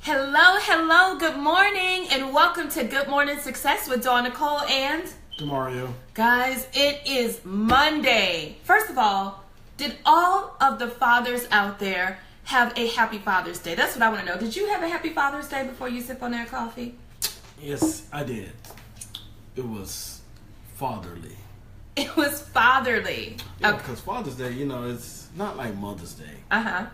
Hello, good morning, and welcome to Good Morning Success with Nicole and Demario. Guys, it is Monday. First of all, did all of the fathers out there have a happy Father's Day? That's what I want to know. Did you have a happy Father's Day before you sip on that coffee? Yes, I did. It was fatherly. It was fatherly. Yeah, Okay. because Father's Day, it's not like Mother's Day. Uh-huh.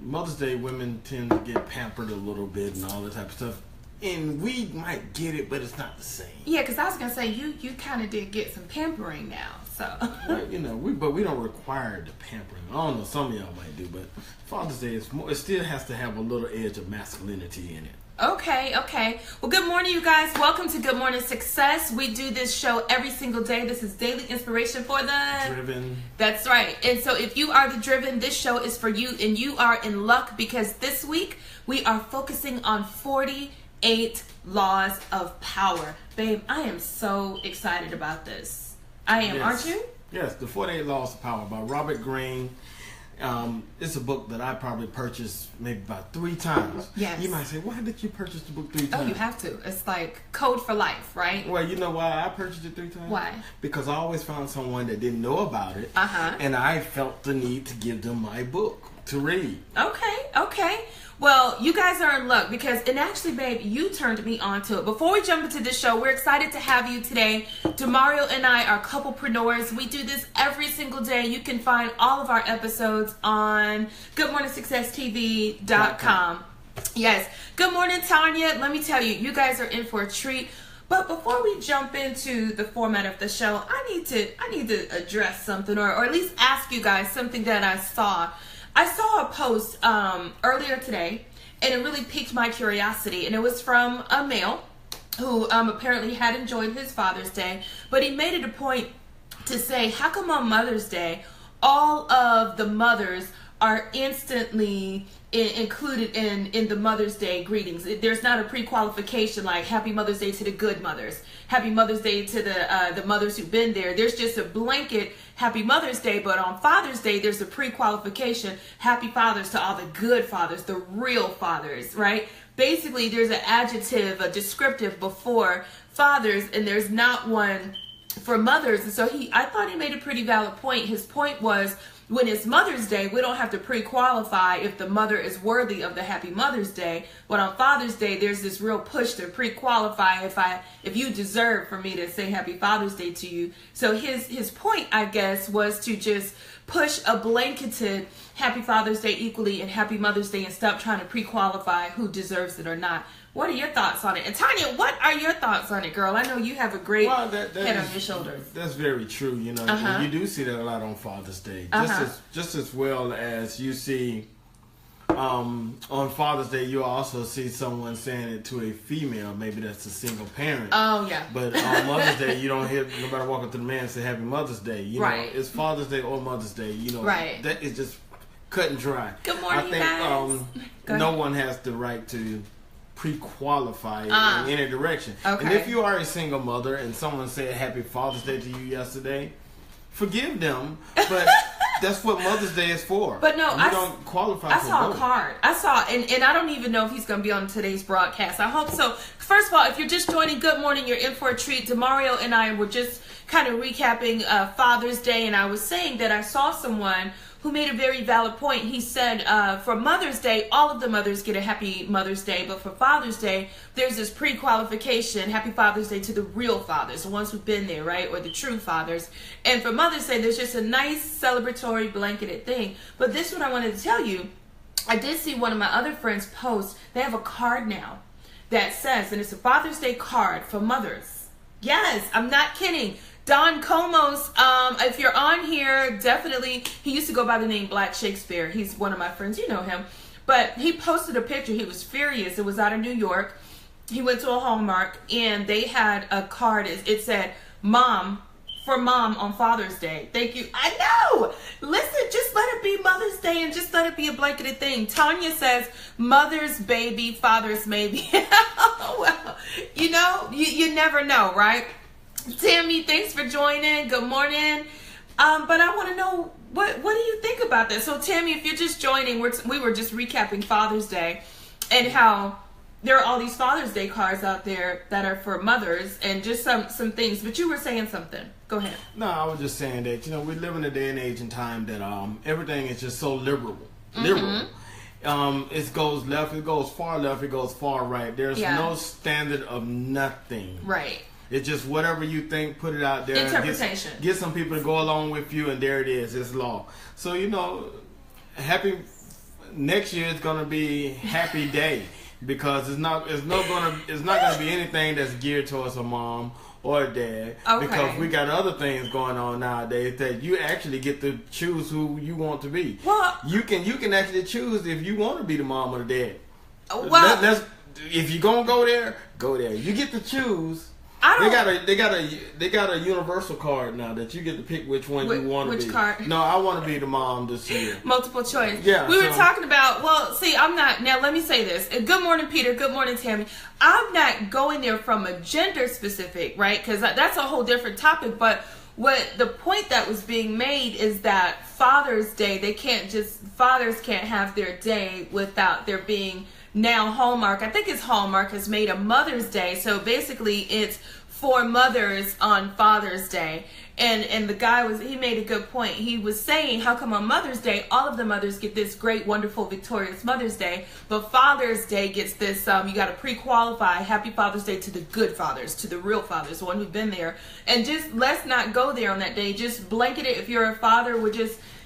Mother's Day, women tend to get pampered a little bit and all that type of stuff. And we might get it, but it's not the same. Yeah, because I was going to say, you kind of did get some pampering now, so. Well, but we don't require the pampering. I don't know, some of y'all might do, but Father's Day, it still has to have a little edge of masculinity in it. Okay. Well, good morning, you guys. Welcome to Good Morning Success. We do this show every single day. This is daily inspiration for the driven. That's right. And so if you are the driven, this show is for you, and you are in luck because this week we are focusing on 48 laws of power. Babe, I am so excited about this. I am, yes. Aren't you? Yes, the 48 Laws of Power by Robert Greene. It's a book that I probably purchased maybe about 3 times. Yes. You might say, why did you purchase the book 3 times? Oh, you have to. It's like code for life, right? Well, you know why I purchased it 3 times? Why? Because I always found someone that didn't know about it. Uh-huh. And I felt the need to give them my book to read. Okay. Well, you guys are in luck because, and actually, babe, you turned me on to it. Before we jump into this show, we're excited to have you today. Demario and I are couplepreneurs. We do this every single day. You can find all of our episodes on goodmorningsuccesstv.com. Yes. Good morning, Tanya. Let me tell you, you guys are in for a treat. But before we jump into the format of the show, I need to address something, or at least ask you guys something that I saw. I saw a post earlier today, and it really piqued my curiosity. And it was from a male who apparently had enjoyed his Father's Day, but he made it a point to say, how come on Mother's Day, all of the mothers are instantly included in the Mother's Day greetings? There's not a pre-qualification like Happy Mother's Day to the good mothers, Happy Mother's Day to the mothers who've been there. There's just a blanket Happy Mother's Day, but on Father's Day, there's a pre-qualification Happy Fathers to all the good fathers, the real fathers, right? Basically, there's an adjective, a descriptive before fathers, and there's not one for mothers. And so I thought he made a pretty valid point. His point was, when it's Mother's Day, we don't have to pre-qualify if the mother is worthy of the Happy Mother's Day. But on Father's Day, there's this real push to pre-qualify if you deserve for me to say Happy Father's Day to you. So his point, I guess, was to just push a blanketed Happy Father's Day equally and Happy Mother's Day and stop trying to pre-qualify who deserves it or not. What are your thoughts on it? And Tanya, what are your thoughts on it, girl? I know you have a great head on your shoulders. That's very true. Uh-huh. You do see that a lot on Father's Day. Just as well as you see on Father's Day, you also see someone saying it to a female. Maybe that's a single parent. Oh, yeah. But on Mother's Day, you don't hear nobody walk up to the man and say Happy Mother's Day. Right. It's Father's Day or Mother's Day. Right. That is just cut and dry. Good morning, I think guys. no one has the right to pre-qualify in any direction. Okay. And if you are a single mother and someone said Happy Father's Day to you yesterday, forgive them, but that's what Mother's Day is for. But no, you don't qualify for I saw both. a card. And I don't even know if he's going to be on today's broadcast. I hope so. First of all, if you're just joining, good morning. You're in for a treat. Demario and I were just kind of recapping Father's Day, and I was saying that I saw someone who made a very valid point. He said, for Mother's Day, all of the mothers get a Happy Mother's Day, but for Father's Day, there's this pre-qualification, Happy Father's Day to the real fathers, the ones who've been there, right, or the true fathers. And for Mother's Day, there's just a nice celebratory blanketed thing. But this is what I wanted to tell you. I did see one of my other friends post, they have a card now that says, and it's a Father's Day card for mothers. Yes, I'm not kidding. Don Comos, if you're on here, definitely, he used to go by the name Black Shakespeare. He's one of my friends, you know him. But he posted a picture. He was furious. It was out of New York. He went to a Hallmark, and they had a card. It said, Mom, for Mom on Father's Day. Thank you. I know. Listen, just let it be Mother's Day and just let it be a blanketed thing. Tanya says, Mother's baby, Father's maybe. Well, you never know, right? Tammy, thanks for joining. Good morning. But I want to know, what do you think about this? So Tammy, if you're just joining, we were just recapping Father's Day. and how there are all these Father's Day cards out there that are for mothers, and just some things. But you were saying something. Go ahead. No, I was just saying that, you know, we live in a day and age and time that everything is just so liberal. It goes left, it goes far left, it goes far right. There's no standard of nothing. Right. It's just whatever you think, put it out there. Interpretation. Get some people to go along with you, and there it is. It's law. So, you know, next year is gonna be Happy Day, because it's not gonna be anything that's geared towards a mom or a dad, because we got other things going on nowadays that you actually get to choose who you want to be. Well, you can actually choose if you want to be the mom or the dad. Well, if you're gonna go there. You get to choose. They got a universal card now that you get to pick which one you want to be. Which card? No, I want to be the mom this year. Multiple choice. Yeah. We were talking about. Well, see, I'm not. Now, let me say this. Good morning, Peter. Good morning, Tammy. I'm not going there from a gender specific, right? Because that's a whole different topic. But what the point that was being made is that Father's Day, fathers can't have their day without there being. Now Hallmark, I think it's Hallmark, has made a Mother's Day. So basically it's for mothers on Father's Day. And the guy he made a good point. He was saying, how come on Mother's Day, all of the mothers get this great, wonderful, victorious Mother's Day, but Father's Day gets this, you got to pre-qualify Happy Father's Day to the good fathers, to the real fathers, the one who's been there. And just, let's not go there on that day. Just blanket it. If you're a father,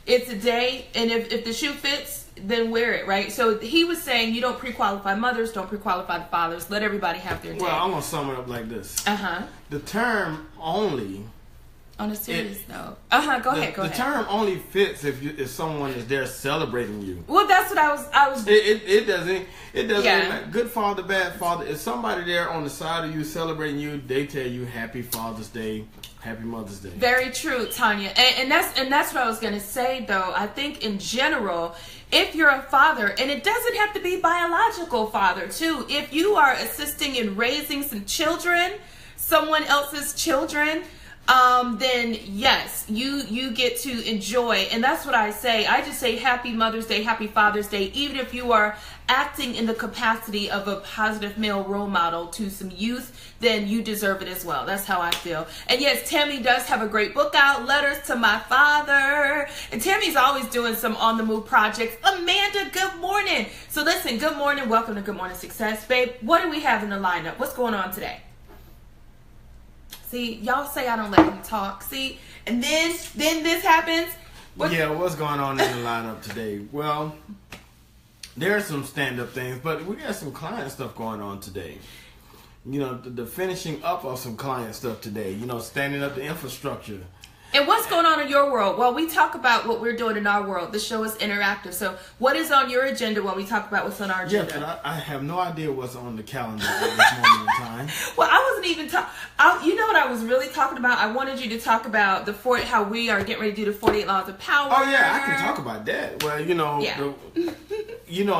it's a day, and if the shoe fits, then wear it, right? So he was saying you don't pre-qualify mothers, don't pre-qualify the fathers. Let everybody have their day. Well, I'm going to sum it up like this. The term only... On a serious note. Go ahead. The term only fits if someone is there celebrating you. Well, that's what I was... It doesn't matter. Good father, bad father. If somebody there on the side of you celebrating you, they tell you Happy Father's Day, Happy Mother's Day. Very true, Tanya. And that's what I was going to say, though. I think in general, if you're a father, and it doesn't have to be biological father, too. If you are assisting in raising some children, someone else's children, then yes, you get to enjoy. And that's what I say. I just say Happy Mother's Day, Happy Father's Day, even if you are acting in the capacity of a positive male role model to some youth, then you deserve it as well. That's how I feel. And yes, Tammy does have a great book out, Letters to My Father. And Tammy's always doing some on the move projects. Amanda, good morning. So listen, good morning. Welcome to Good Morning Success, babe. What do we have in the lineup? What's going on today? See, y'all say I don't let him talk. See, and then this happens. What's going on in the lineup today? Well, there's some stand-up things, but we got some client stuff going on today. You know, the finishing up of some client stuff today. You know, standing up the infrastructure. And what's going on in your world? Well, we talk about what we're doing in our world. The show is interactive. So what is on your agenda when we talk about what's on our agenda? Yeah, but I have no idea what's on the calendar at this moment in time. Well, I wasn't even talking. You know what I was really talking about? I wanted you to talk about how we are getting ready to do the 48 Laws of Power. Oh, yeah, I can talk about that. Well, you know,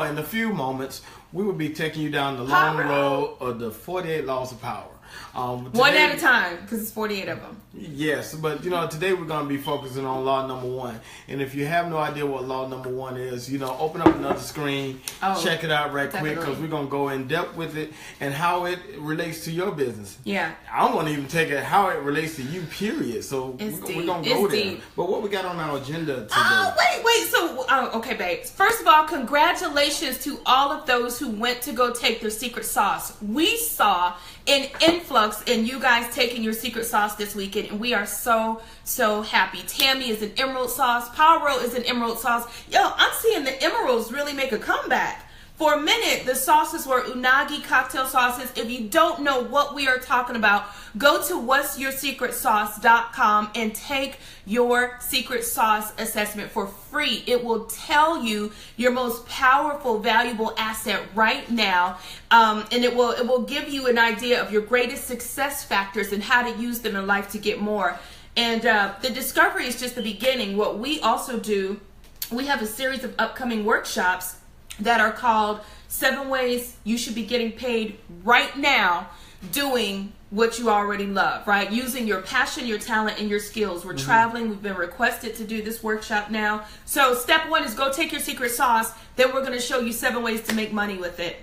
in a few moments, we will be taking you down the long road of the 48 Laws of Power. Today, one at a time, because it's 48 of them. Yes, but today we're going to be focusing on law number 1. And if you have no idea what law number 1 is, open up another screen, check it out quick, because we're going to go in depth with it and how it relates to your business. Yeah. I want to even take it how it relates to you, period. So we're going to go there. Deep. But what we got on our agenda today? Oh, wait. So, okay, babes. First of all, congratulations to all of those who went to go take their secret sauce. We saw an influx in you guys taking your secret sauce this weekend, and we are so happy. Tammy is an emerald sauce. Power is an emerald sauce. Yo, I'm seeing the emeralds really make a comeback. For a minute, the sauces were unagi cocktail sauces. If you don't know what we are talking about, go to what'syoursecretsauce.com and take your secret sauce assessment for free. It will tell you your most powerful, valuable asset right now, and it will give you an idea of your greatest success factors and how to use them in life to get more. And the discovery is just the beginning. What we also do, we have a series of upcoming workshops that are called 7 Ways You Should Be Getting Paid Right Now Doing What You Already Love, right? Using your passion, your talent, and your skills. We're traveling. We've been requested to do this workshop now. So step 1 is go take your secret sauce. Then we're going to show you 7 ways to make money with it.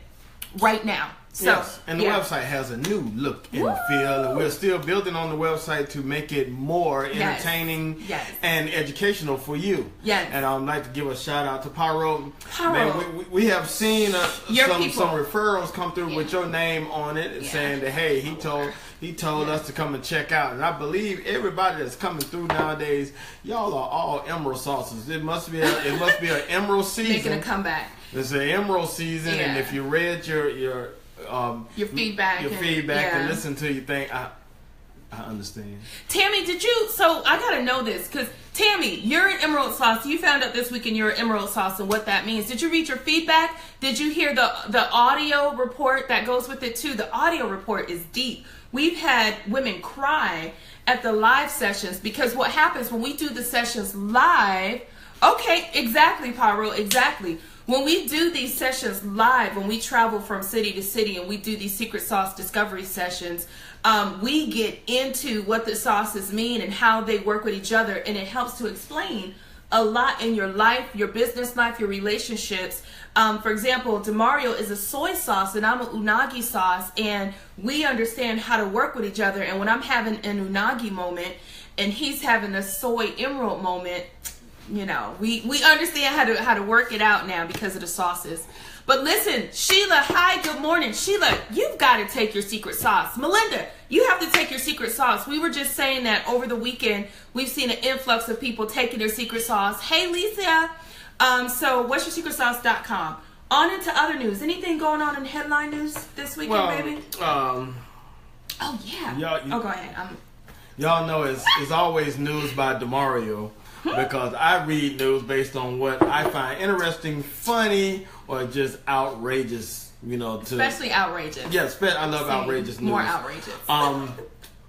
right now. So, yes, and the website has a new look and feel, and we're still building on the website to make it more entertaining and educational for you. Yes. And I'd like to give a shout out to Pyro. Man, we have seen some referrals come through with your name on it, saying that, hey, he told us to come and check out. And I believe everybody that's coming through nowadays, y'all are all emerald sauces. It must be an emerald season. Making a comeback. It's an emerald season, and if you read your feedback and listen to you think I understand. Tammy, so I gotta know this, because Tammy, you're an emerald sauce. You found out this weekend you're an emerald sauce and what that means. Did you read your feedback? Did you hear the audio report that goes with it too? The audio report is deep. We've had women cry at the live sessions, because what happens when we do the sessions live, okay, exactly, Pyro, exactly. When we do these sessions live, when we travel from city to city and we do these secret sauce discovery sessions, we get into what the sauces mean and how they work with each other, and it helps to explain a lot in your life, your business life, your relationships. For example, Demario is a soy sauce and I'm an unagi sauce, and we understand how to work with each other. And when I'm having an unagi moment and he's having a soy emerald moment, you know, we understand how to work it out now because of the sauces. But listen, Sheila, hi, good morning. Sheila, you've got to take your secret sauce. Melinda, you have to take your secret sauce. We were just saying that over the weekend, we've seen an influx of people taking their secret sauce. Hey, Lisa. So what's your secretsauce.com? On into other news. Anything going on in headline news this weekend, baby? Oh, yeah. Go ahead. Y'all know it's always news by Demario. Because I read news based on what I find interesting, funny, or just outrageous, you know. Especially outrageous. Yes, I love outrageous news. More outrageous. I'm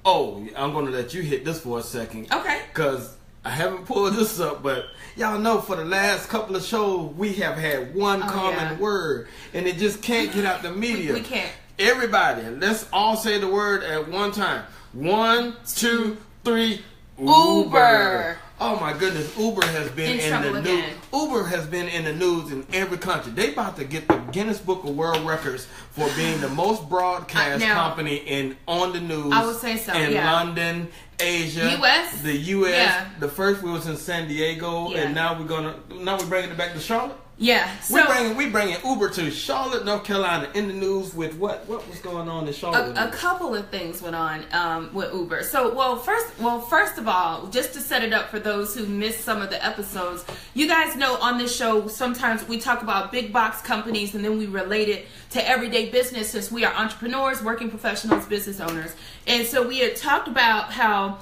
going to let you hit this for a second. Okay. Because I haven't pulled this up, but y'all know for the last couple of shows, we have had one common word, and it just can't get out the media. We can't. Everybody, let's all say the word at one time. 1, 2, 3, Uber. Oh my goodness, Uber has been in the news. Uber has been in the news in every country. They about to get the Guinness Book of World Records for being the most broadcast company on the news. I would say so. In London, Asia, U.S. The U.S. Yeah. The first we was in San Diego, and now we're bringing it back to Charlotte. Yeah, so we bringing Uber to Charlotte, North Carolina, in the news with what was going on in Charlotte. A couple of things went on with Uber. So, first of all, just to set it up for those who missed some of the episodes, you guys know on this show sometimes we talk about big box companies and then we relate it to everyday business, since we are entrepreneurs, working professionals, business owners, and so we had talked about how.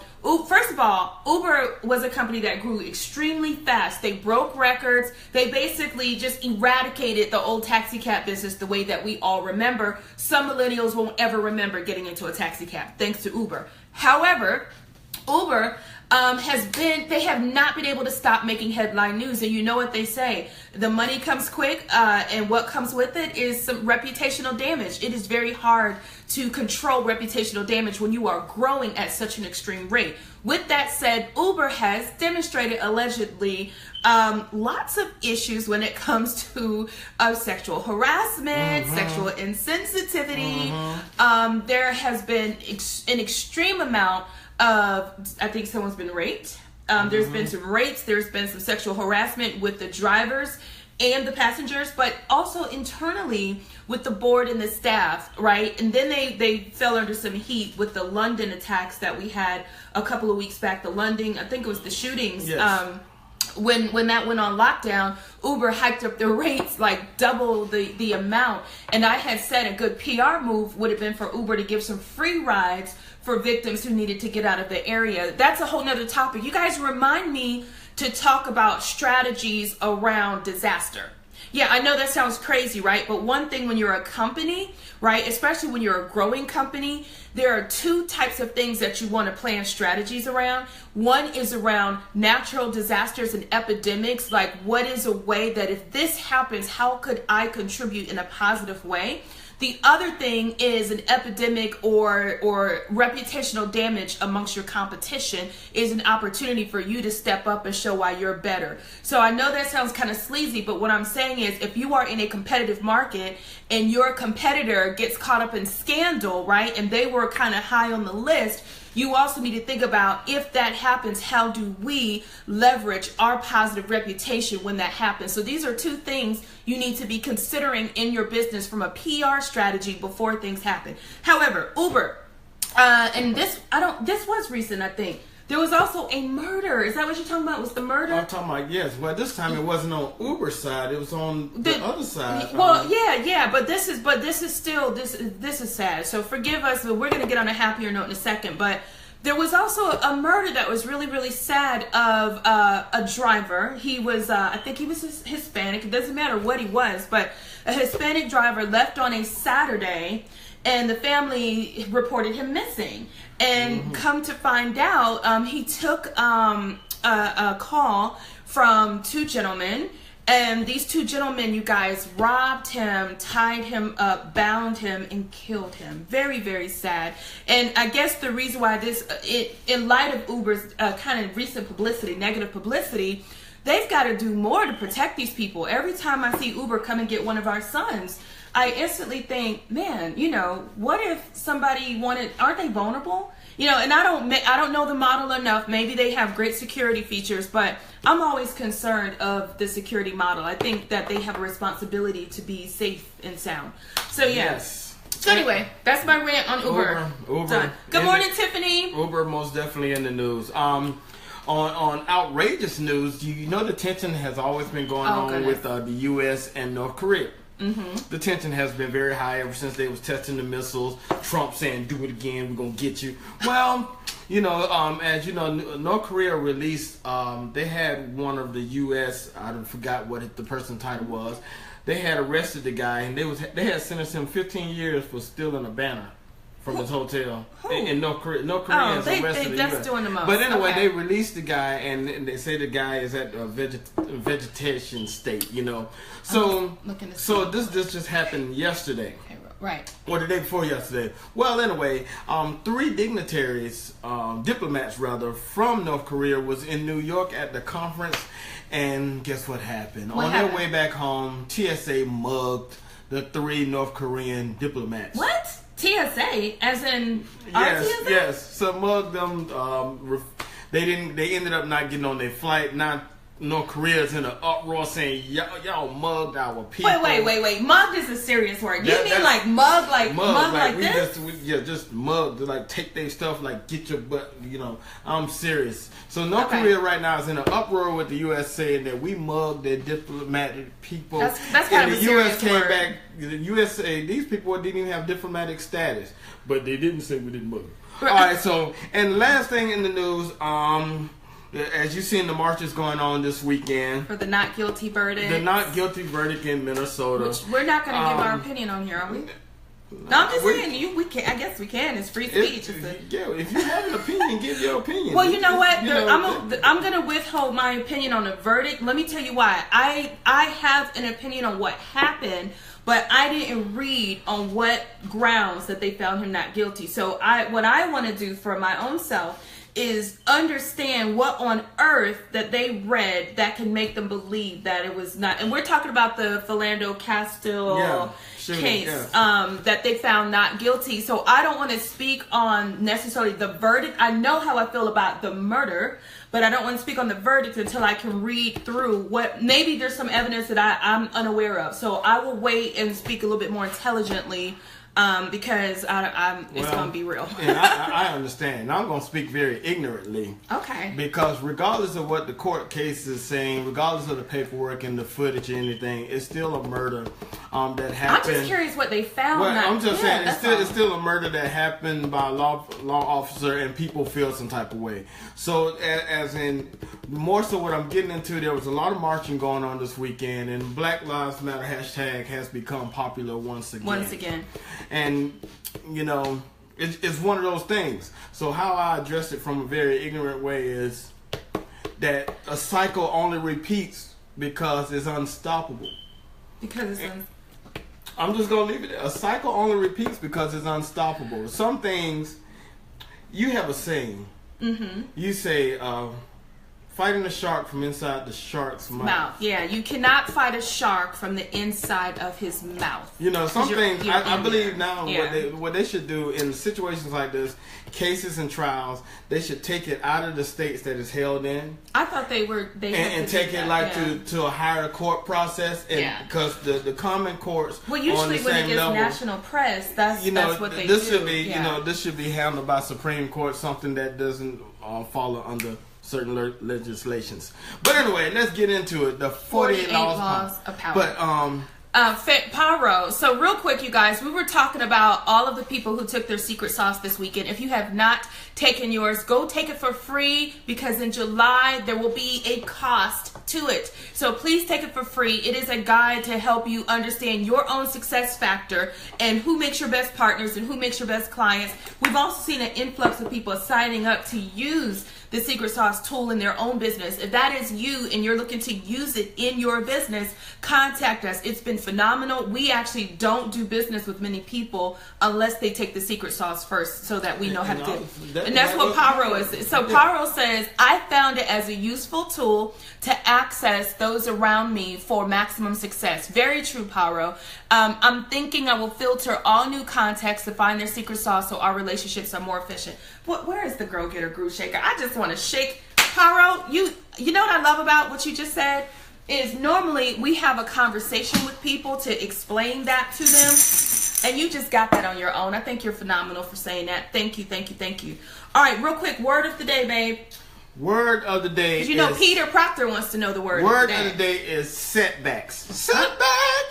First of all, Uber was a company that grew extremely fast. They broke records. They basically just eradicated the old taxi cab business the way that we all remember. Some millennials won't ever remember getting into a taxi cab thanks to Uber. However, Uber they have not been able to stop making headline news. And you know what they say, the money comes quick, and what comes with it is some reputational damage. It is very hard to control reputational damage when you are growing at such an extreme rate. With that said, Uber has demonstrated allegedly lots of issues when it comes to sexual harassment, sexual insensitivity. There has been an extreme amount of, I think someone's been raped. There's been some rapes. There's been some sexual harassment with the drivers and the passengers, but also internally with the board and the staff, right? And then they fell under some heat with the London attacks that we had a couple of weeks back. The London, I think it was the shootings. Yes. When that went on lockdown, Uber hiked up their rates like double the amount. And I had said a good PR move would have been for Uber to give some free rides for victims who needed to get out of the area. That's a whole nother topic. You guys remind me to talk about strategies around disaster. Yeah, I know that sounds crazy, right? But one thing when you're a company, right, especially when you're a growing company, there are two types of things that you want to plan strategies around. One is around natural disasters and epidemics, like what is a way that if this happens, how could I contribute in a positive way? The other thing is an epidemic or reputational damage amongst your competition is an opportunity for you to step up and show why you're better. So I know that sounds kind of sleazy, but what I'm saying is if you are in a competitive market and your competitor gets caught up in scandal, right, and they were kind of high on the list, you also need to think about, if that happens, how do we leverage our positive reputation when that happens? So these are two things you need to be considering in your business from a PR strategy before things happen. However, Uber, and this was recent, I think. There was also a murder. Is that what you're talking about? Was the murder? I'm talking about, yes. Well, this time it wasn't on Uber's side. It was on the other side. Well, yeah. But this is still this is sad. So forgive us. But we're gonna get on a happier note in a second. But there was also a murder that was really, really sad of a driver. He was, I think he was Hispanic. It doesn't matter what he was, but a Hispanic driver left on a Saturday, and the family reported him missing. And come to find out, he took a call from two gentlemen. And these two gentlemen, you guys, robbed him, tied him up, bound him, and killed him. Very, very sad. And I guess the reason why in light of Uber's kind of recent publicity, negative publicity, they've got to do more to protect these people. Every time I see Uber come and get one of our sons, I instantly think, man, what if somebody aren't they vulnerable? And I don't know the model enough. Maybe they have great security features, but I'm always concerned of the security model. I think that they have a responsibility to be safe and sound. So yes. So anyway, that's my rant on Uber. Done. Good morning, Tiffany. Uber most definitely in the news. On outrageous news, the tension has always been going on with the U.S. and North Korea. The tension has been very high ever since they was testing the missiles. Trump saying, "Do it again, we're gonna get you." Well, as you know, North Korea released. They had one of the U.S. I forgot what the person's title was. They had arrested the guy, and they had sentenced him 15 years for stealing a banner from his hotel in North Korea. North Korea has arrested the US. Doing the most. But anyway, they released the guy, and they say the guy is at a vegetation state. So this just happened yesterday. Okay, right. Or the day before yesterday. Well, anyway, 3 dignitaries, diplomats rather, from North Korea was in New York at the conference, and guess what happened? On their way back home, TSA mugged the 3 North Korean diplomats. What? TSA, as in yes. So mugged them. They ended up not getting on their flight. Now North Korea's in an uproar saying y'all mugged our people. Wait. Mugged is a serious word. You mean like mug, like this? Just mugged. Like take their stuff. Like get your butt. I'm serious. So North Korea right now is in an uproar with the U.S. saying that we mugged their diplomatic people. That's kind of a serious came word. Back. The U.S. said these people didn't even have diplomatic status, but they didn't say we didn't mug them. All right. So and last thing in the news, as you seen the marches going on this weekend for the not guilty verdict. The not guilty verdict in Minnesota. Which we're not going to give our opinion on here, are we? No, I'm just saying we can. I guess we can. It's free speech. If you have an opinion, give your opinion. Well, you know what? I'm going to withhold my opinion on the verdict. Let me tell you why. I have an opinion on what happened, but I didn't read on what grounds that they found him not guilty. So what I want to do for my own self is understand what on earth that they read that can make them believe that it was not. And we're talking about the Philando Castile case that they found not guilty. So I don't want to speak on necessarily the verdict. I know how I feel about the murder, but I don't want to speak on the verdict until I can read through what maybe there's some evidence that I'm unaware of. So I will wait and speak a little bit more intelligently. Because it's going to be real. And I understand. I'm going to speak very ignorantly. Okay. Because regardless of what the court case is saying, regardless of the paperwork and the footage or anything, it's still a murder that happened. I'm just curious what they found. Well, I'm just saying it's still a murder that happened by a law officer, and people feel some type of way. So as in more so what I'm getting into, there was a lot of marching going on this weekend, and Black Lives Matter hashtag has become popular once again. And, it's one of those things. So how I address it from a very ignorant way is that a cycle only repeats because it's unstoppable. I'm just going to leave it there. A cycle only repeats because it's unstoppable. Some things, you have a saying. Mm-hmm. You say, fighting a shark from inside the shark's mouth. Yeah, you cannot fight a shark from the inside of his mouth. You know, some things, I believe now what they should do in situations like this, cases and trials, they should take it out of the states that it's held in. I thought they and take it to a higher court process, because the common courts. Well, usually when it gets national press, that's what they do. This should be handled by Supreme Court, something that doesn't follow under certain legislations. But anyway, let's get into it. The 48 laws of power. But Pyro. So real quick, you guys, we were talking about all of the people who took their secret sauce this weekend. If you have not taken yours, go take it for free, because in July there will be a cost to it. So please take it for free. It is a guide to help you understand your own success factor and who makes your best partners and who makes your best clients. We've also seen an influx of people signing up to use the secret sauce tool in their own business. If that is you and you're looking to use it in your business, contact us. It's been phenomenal. We actually don't do business with many people unless they take the secret sauce first, so that we know how to do it. And that's what Pyro is. So Pyro says, I found it as a useful tool to access those around me for maximum success. Very true, Pyro. I'm thinking I will filter all new contacts to find their secret sauce so our relationships are more efficient. Where is the Girl Getter Groove Shaker? I just want to shake. Pyro, you know what I love about what you just said? Is normally we have a conversation with people to explain that to them, and you just got that on your own. I think you're phenomenal for saying that. Thank you, thank you, thank you. All right, real quick, word of the day, babe. Word of the day. You know, Peter Proctor wants to know the word. Word of the day is setbacks. Setbacks.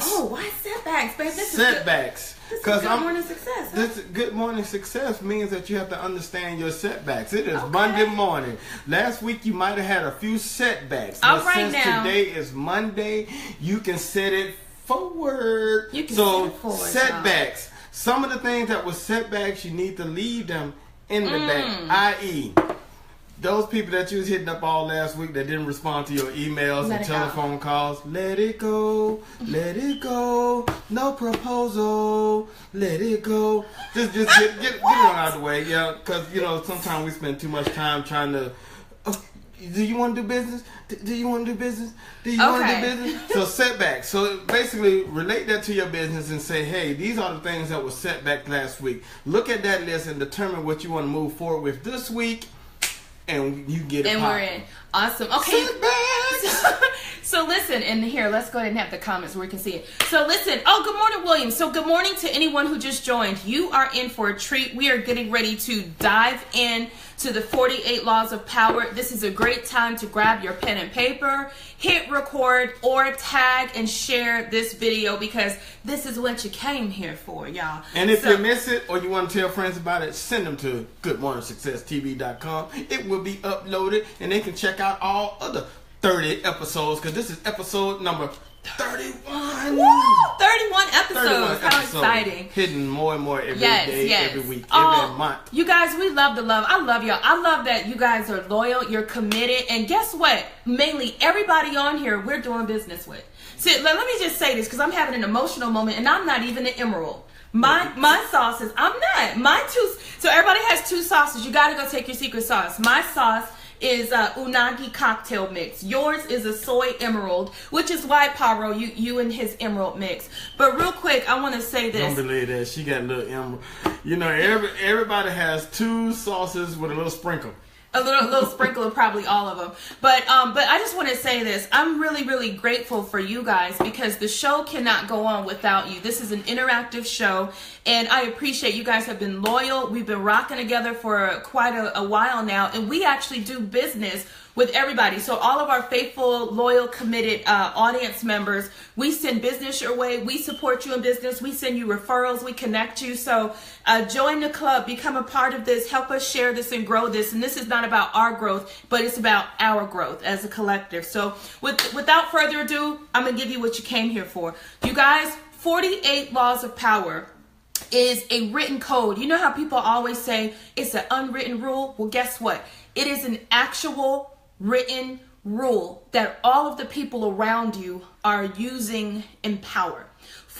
Oh, why setbacks, babe? This setbacks. This is good morning success. This good morning success means that you have to understand your setbacks. It is Monday morning. Last week you might have had a few setbacks. All right, since now today is Monday, you can set it forward. You can set it forward. Setbacks. Y'all. Some of the things that were setbacks, you need to leave them in the back. I.e., those people that you was hitting up all last week that didn't respond to your emails and telephone calls, let it go, let it go, no proposal, let it go. Just get it on out of the way, because sometimes we spend too much time trying to. Do you want to do business? Do you want to do business? Do you want to do business? So setbacks. So basically relate that to your business and say, hey, these are the things that were setback last week. Look at that list and determine what you want to move forward with this week. And you get it. And we're in. Awesome. Okay. So listen, and here, let's go ahead and have the comments where we can see it. So listen. Oh, good morning, William. So good morning to anyone who just joined. You are in for a treat. We are getting ready to dive in to the 48 laws of power. This is a great time to grab your pen and paper, hit record, or tag and share this video, because this is what you came here for, y'all. And if you miss it or you want to tell friends about it, send them to goodmorningsuccesstv.com. It will be uploaded and they can check out all other 30 episodes, because this is episode number 31. Woo! 31 episodes. How exciting. Hitting more and more every day, every week, every month. You guys, we love the love. I love y'all. I love that you guys are loyal, you're committed, and guess what? Mainly everybody on here we're doing business with. See, let me just say this, because I'm having an emotional moment, and I'm not even an emerald. My sauces, I'm not. So everybody has two sauces. You got to go take your secret sauce. My sauce is unagi cocktail mix. Yours is a soy emerald, which is why, Pyro, you and his emerald mix. But real quick, I want to say this. Don't believe that. She got a little emerald. Everybody has two sauces with a little sprinkle. A little sprinkle of probably all of them. But I just want to say this. I'm really, really grateful for you guys, because the show cannot go on without you. This is an interactive show, and I appreciate you guys have been loyal. We've been rocking together for quite a while now, and we actually do business with everybody. So all of our faithful, loyal, committed audience members, we send business your way. We support you in business. We send you referrals. We connect you. So join the club. Become a part of this. Help us share this and grow this. And this is not about our growth, but it's about our growth as a collective. So without further ado, I'm going to give you what you came here for. You guys, 48 laws of power is a written code. You know how people always say it's an unwritten rule? Well, guess what? It is an actual written rule that all of the people around you are using in power.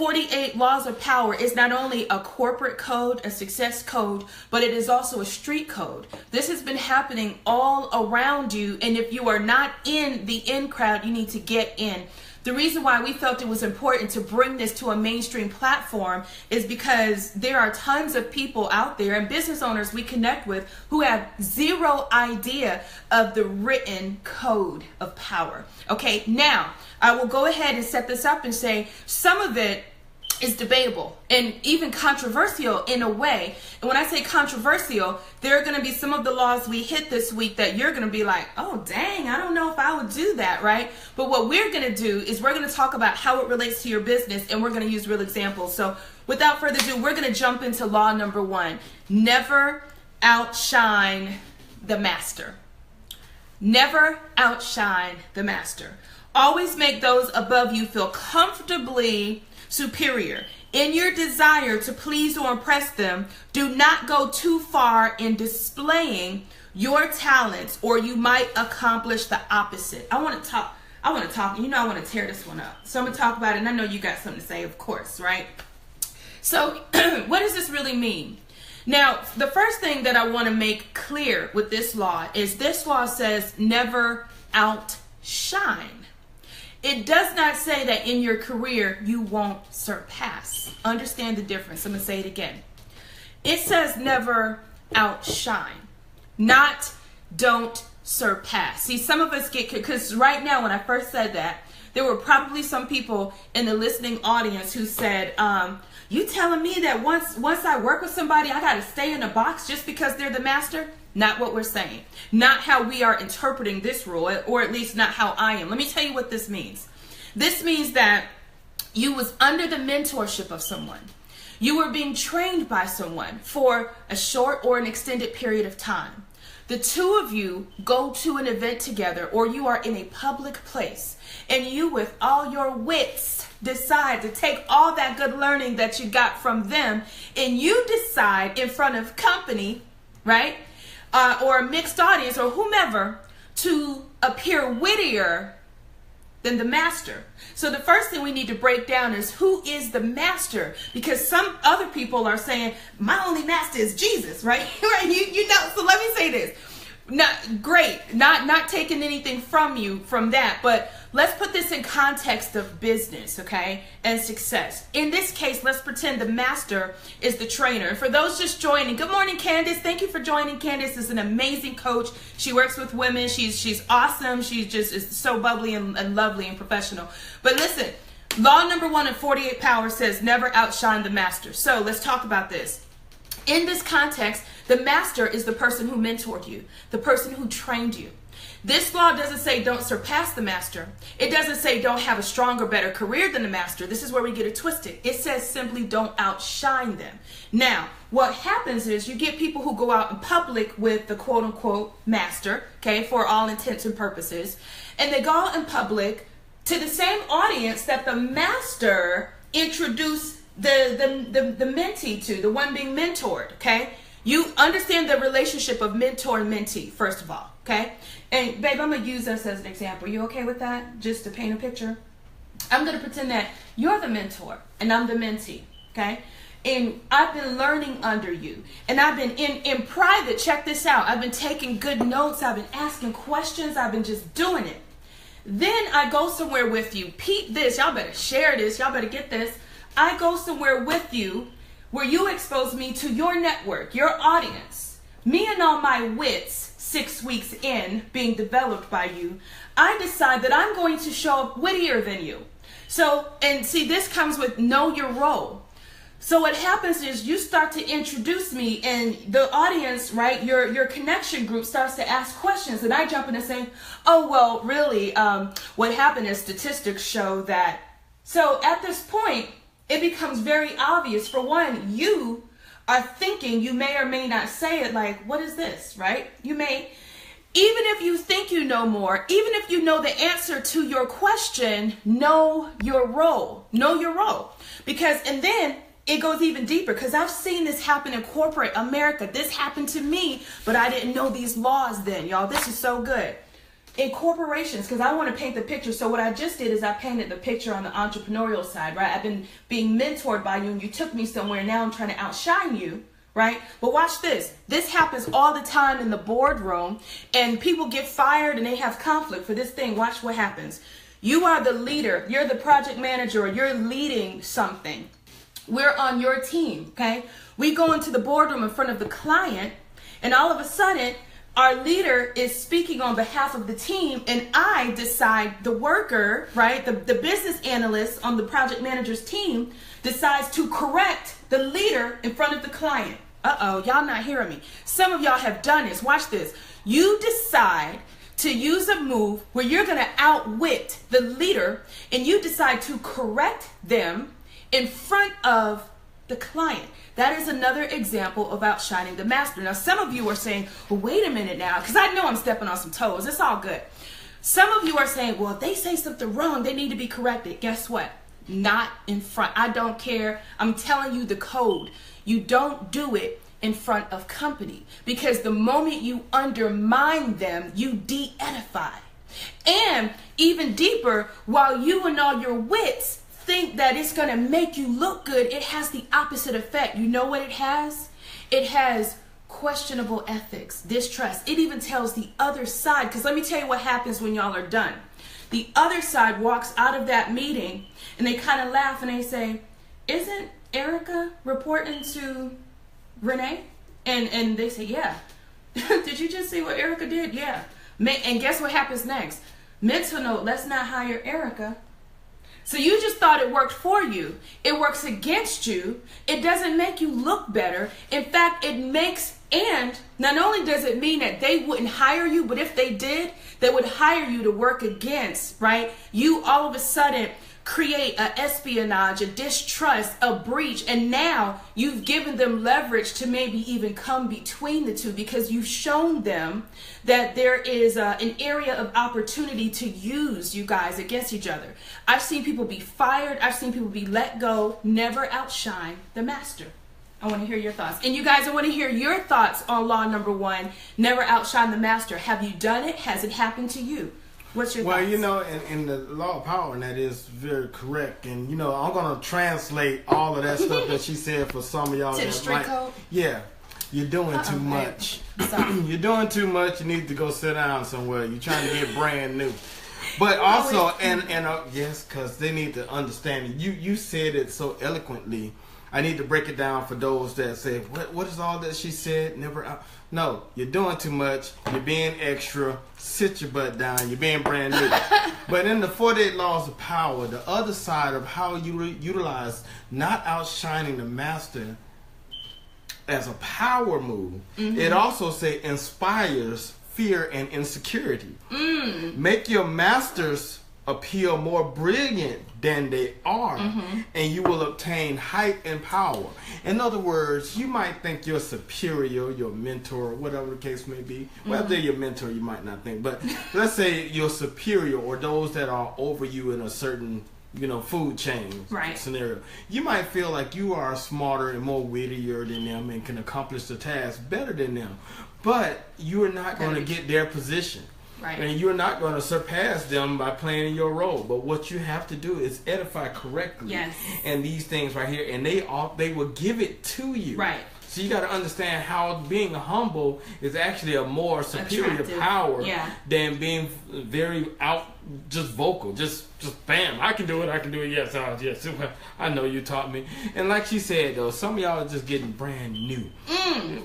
48 Laws of Power is not only a corporate code, a success code, but it is also a street code. This has been happening all around you, and if you are not in the in crowd, you need to get in. The reason why we felt it was important to bring this to a mainstream platform is because there are tons of people out there and business owners we connect with who have zero idea of the written code of power. Okay, now I will go ahead and set this up and say some of it is debatable and even controversial in a way. And when I say controversial, there are going to be some of the laws we hit this week that you're going to be like, oh, dang, I don't know if I would do that, right? But what we're going to do is we're going to talk about how it relates to your business, and we're going to use real examples. So without further ado, we're going to jump into law number 1. Never outshine the master. Never outshine the master. Always make those above you feel comfortably superior. In your desire to please or impress them, do not go too far in displaying your talents, or you might accomplish the opposite. I want to talk, you know, I want to tear this one up. So I'm going to talk about it, and I know you got something to say, of course, right? So what does this really mean? Now, the first thing that I want to make clear with this law is this law says never outshine. It does not say that in your career you won't surpass. Understand the difference. I'm going to say it again. It says never outshine, not don't surpass. See, some of us get, because right now when I first said that, there were probably some people in the listening audience who said, you telling me that once I work with somebody, I got to stay in a box just because they're the master? Not what we're saying. Not how we are interpreting this rule, or at least not how I am. Let me tell you what this means. This means that you was under the mentorship of someone. You were being trained by someone for a short or an extended period of time. The two of you go to an event together, or you are in a public place, and you with all your wits decide to take all that good learning that you got from them, and you decide in front of company, right? Or a mixed audience or whomever, to appear wittier than the master. So the first thing we need to break down is who is the master, because some other people are saying my only master is Jesus, right? Right? You know. So let me say this. Not taking anything from you from that, but let's put this in context of business, okay, and success. In this case, let's pretend the master is the trainer. And for those just joining, good morning, Candace. Thank you for joining. Candace is an amazing coach. She works with women. She's awesome. She just is so bubbly and lovely and professional. But listen, law number 1 in 48 Power says never outshine the master. So let's talk about this. In this context, the master is the person who mentored you, the person who trained you. This law doesn't say don't surpass the master. It doesn't say don't have a stronger, better career than the master. This is where we get it twisted. It says simply don't outshine them. Now, what happens is you get people who go out in public with the quote unquote master, okay, for all intents and purposes, and they go out in public to the same audience that the master introduced the mentee to, the one being mentored, okay? You understand the relationship of mentor and mentee, first of all, okay? And babe, I'm going to use us as an example. You okay with that? Just to paint a picture. I'm going to pretend that you're the mentor and I'm the mentee, okay? And I've been learning under you. And I've been in private, check this out. I've been taking good notes. I've been asking questions. I've been just doing it. Then I go somewhere with you. Peep this. Y'all better share this. Y'all better get this. I go somewhere with you where you expose me to your network, your audience. Me and all my wits, 6 weeks in being developed by you, I decide that I'm going to show up wittier than you. So, and see, this comes with know your role. So what happens is you start to introduce me, and the audience, right, your connection group starts to ask questions, and I jump in and say, oh, well, really, what happened is statistics show that. So at this point, it becomes very obvious. For one, you are thinking, you may or may not say it, like, what is this, right? You may, even if you think you know more, even if you know the answer to your question, know your role. Know your role. Because, and then it goes even deeper, because I've seen this happen in corporate America. This happened to me, but I didn't know these laws then, y'all. This is so good. in corporations, because I want to paint the picture. So what I just did is I painted the picture on the entrepreneurial side, right? I've been being mentored by you and you took me somewhere. Now I'm trying to outshine you, right? But watch this. This happens all the time in the boardroom, and people get fired and they have conflict for this thing. Watch what happens. You are the leader. You're the project manager, or you're leading something. We're on your team, okay? We go into the boardroom in front of the client, and all of a sudden, our leader is speaking on behalf of the team, and I decide, the worker, right, the business analyst on the project manager's team decides to correct the leader in front of the client. Uh-oh, y'all not hearing me. Some of y'all have done this. Watch this. You decide to use a move where you're going to outwit the leader, and you decide to correct them in front of the client. That is another example of outshining the master. Now, some of you are saying, well, wait a minute now, because I know I'm stepping on some toes. It's all good. Some of you are saying, well, if they say something wrong, they need to be corrected. Guess what? Not in front. I don't care. I'm telling you the code. You don't do it in front of company, because the moment you undermine them, you de-edify. And even deeper, while you and all your wits think that it's going to make you look good, it has the opposite effect. You know what it has? It has questionable ethics, distrust. It even tells the other side, because let me tell you what happens when y'all are done. The other side walks out of that meeting and they kind of laugh and they say, isn't Erica reporting to Renee? And they say, yeah. Did you just see what Erica did? Yeah. And guess what happens next? Mental note, let's not hire Erica. So you just thought it worked for you. It works against you. It doesn't make you look better. In fact, it makes, and not only does it mean that they wouldn't hire you, but if they did, they would hire you to work against, right? You all of a sudden create an espionage, a distrust, a breach, and now you've given them leverage to maybe even come between the two, because you've shown them that there is an area of opportunity to use you guys against each other. I've seen people be fired. I've seen people be let go. Never outshine the master. I want to hear your thoughts. And you guys, I want to hear your thoughts on law number 1, never outshine the master. Have you done it? Has it happened to you? What's your thoughts? Well, you know, in the law of power, and that is very correct. And, you know, I'm going to translate all of that stuff that she said for some of y'all. To the street code? Yeah. You're doing too much. You're doing too much. You need to go sit down somewhere. You're trying to get brand new. But also, yes, because they need to understand it. You said it so eloquently. I need to break it down for those that say, what is all that she said? Never out. No, you're doing too much. You're being extra. Sit your butt down. You're being brand new. But in the 48 laws of power, the other side of how you utilize not outshining the master as a power move, it also say inspires fear and insecurity. Make your masters appear more brilliant than they are, and you will obtain height and power. In other words, you might think you're superior, your mentor, whatever the case may be. Well, if they're your mentor, you might not think, but let's say you're superior, or those that are over you in a certain, you know, food chain scenario. You might feel like you are smarter and more wittier than them and can accomplish the task better than them, but you are not going to get their position. Right. And you're not going to surpass them by playing your role. But what you have to do is edify correctly. Yes. And these things right here, and they will give it to you. Right. So you got to understand how being humble is actually a more superior power than being very just vocal, just bam, I can do it, yes, I know you taught me. And like she said though, some of y'all are just getting brand new. You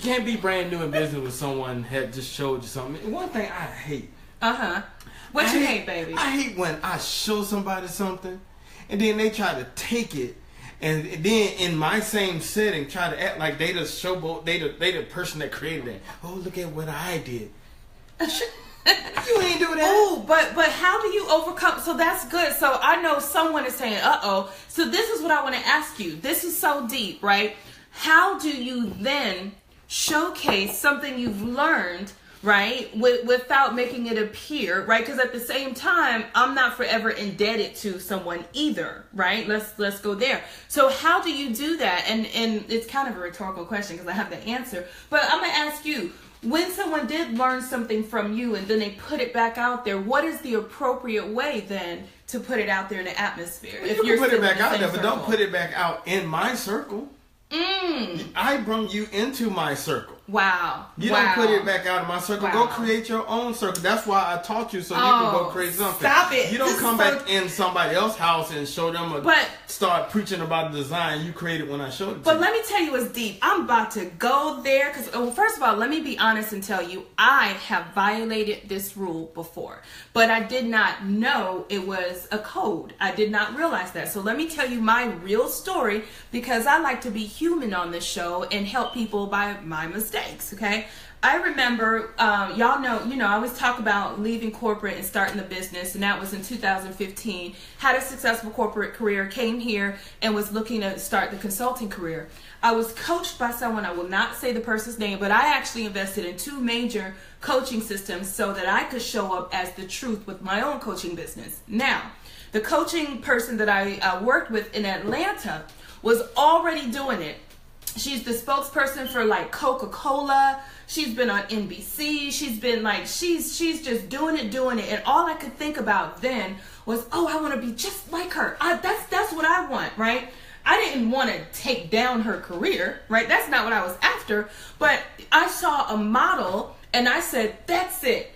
can't be brand new in business with someone that just showed you something. One thing I hate. What you hate, baby? I hate when I show somebody something and then they try to take it and then in my same setting try to act like they the showboat, they the person that created that. Oh, look at what I did. You ain't do that. Oh, but how do you overcome? So that's good. So I know someone is saying, so this is what I want to ask you. This is so deep, right? How do you then showcase something you've learned, right, without making it appear, right? Because at the same time, I'm not forever indebted to someone either, right? Let's go there. So how do you do that? And it's kind of a rhetorical question because I have the answer. But I'm going to ask you, when someone did learn something from you and then they put it back out there, what is the appropriate way then to put it out there in the atmosphere? Well, if you can put it back out there, but don't put it back out in my circle. I brought you into my circle. Wow. You don't put it back out of my circle. Go create your own circle. That's why I taught you so you can go create something. Stop it. You don't come back in somebody else's house and show them start preaching about the design you created when I showed it to you. But let me tell you what's deep. I'm about to go there because, first of all, let me be honest and tell you, I have violated this rule before. But I did not know it was a code. I did not realize that. So let me tell you my real story because I like to be human on this show and help people by my mistakes, okay? I remember, y'all know, I always talk about leaving corporate and starting the business, and that was in 2015. Had a successful corporate career, came here, and was looking to start the consulting career. I was coached by someone, I will not say the person's name, but I actually invested in 2 major coaching systems so that I could show up as the truth with my own coaching business. Now, the coaching person that I worked with in Atlanta was already doing it. She's the spokesperson for like Coca-Cola. She's been on NBC. She's been like, she's just doing it. And all I could think about then was, oh, I want to be just like her. That's what I want, right? I didn't want to take down her career, right? That's not what I was after. But I saw a model and I said, that's it.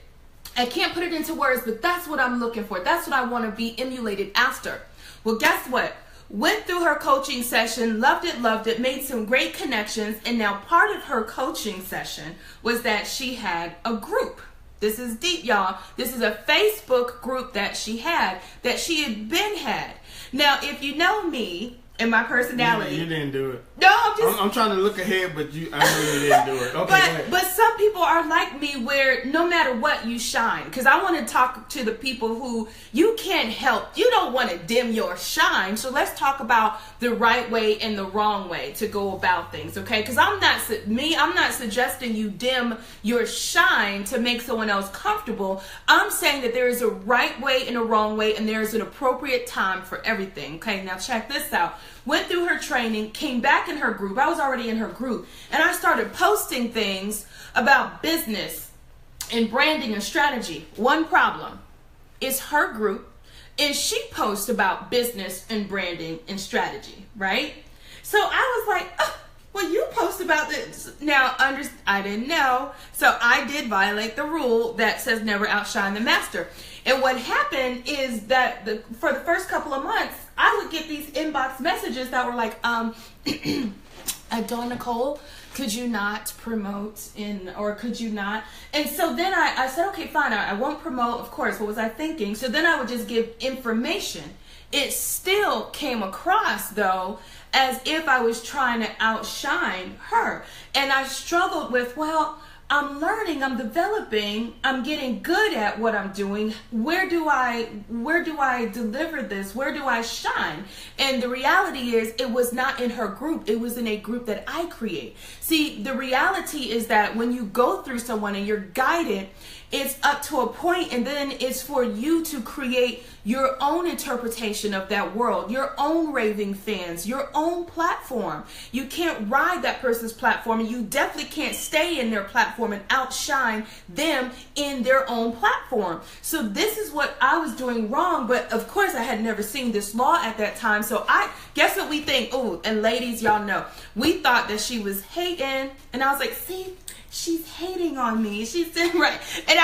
I can't put it into words, but that's what I'm looking for. That's what I want to be emulated after. Well, guess what? Went through her coaching session, loved it, made some great connections, and now part of her coaching session was that she had a group. This is deep, y'all. This is a Facebook group that she had been had. Now, if you know me and my personality... You didn't do it. No, I'm trying to look ahead, but I know you didn't do it. Okay, but some people are like me where no matter what, you shine. Because I want to talk to the people who you can't help. You don't want to dim your shine. So let's talk about the right way and the wrong way to go about things, okay? Because I'm not suggesting you dim your shine to make someone else comfortable. I'm saying that there is a right way and a wrong way, and there is an appropriate time for everything, okay? Now check this out. Went through her training, came back in her group. I was already in her group. And I started posting things about business and branding and strategy. One problem is her group, and she posts about business and branding and strategy, right? So I was like, oh, well, you post about this. Now, I didn't know. So I did violate the rule that says never outshine the master. And what happened is that for the first couple of months, I would get these inbox messages that were like, Nicole, could you not promote or could you not? And so then I said, okay, fine, I won't promote, of course. What was I thinking? So then I would just give information. It still came across, though, as if I was trying to outshine her. And I struggled with, well, I'm learning, I'm developing, I'm getting good at what I'm doing. Where do I deliver this? Where do I shine? And the reality is it was not in her group. It was in a group that I create. See, the reality is that when you go through someone and you're guided, it's up to a point, and then it's for you to create your own interpretation of that world, your own raving fans, your own platform. You can't ride that person's platform, and you definitely can't stay in their platform and outshine them in their own platform. So this is what I was doing wrong, but of course I had never seen this law at that time. So I guess what we think, oh, and ladies, y'all know, we thought that she was hating, and I was like, see, she's hating on me. She's right. And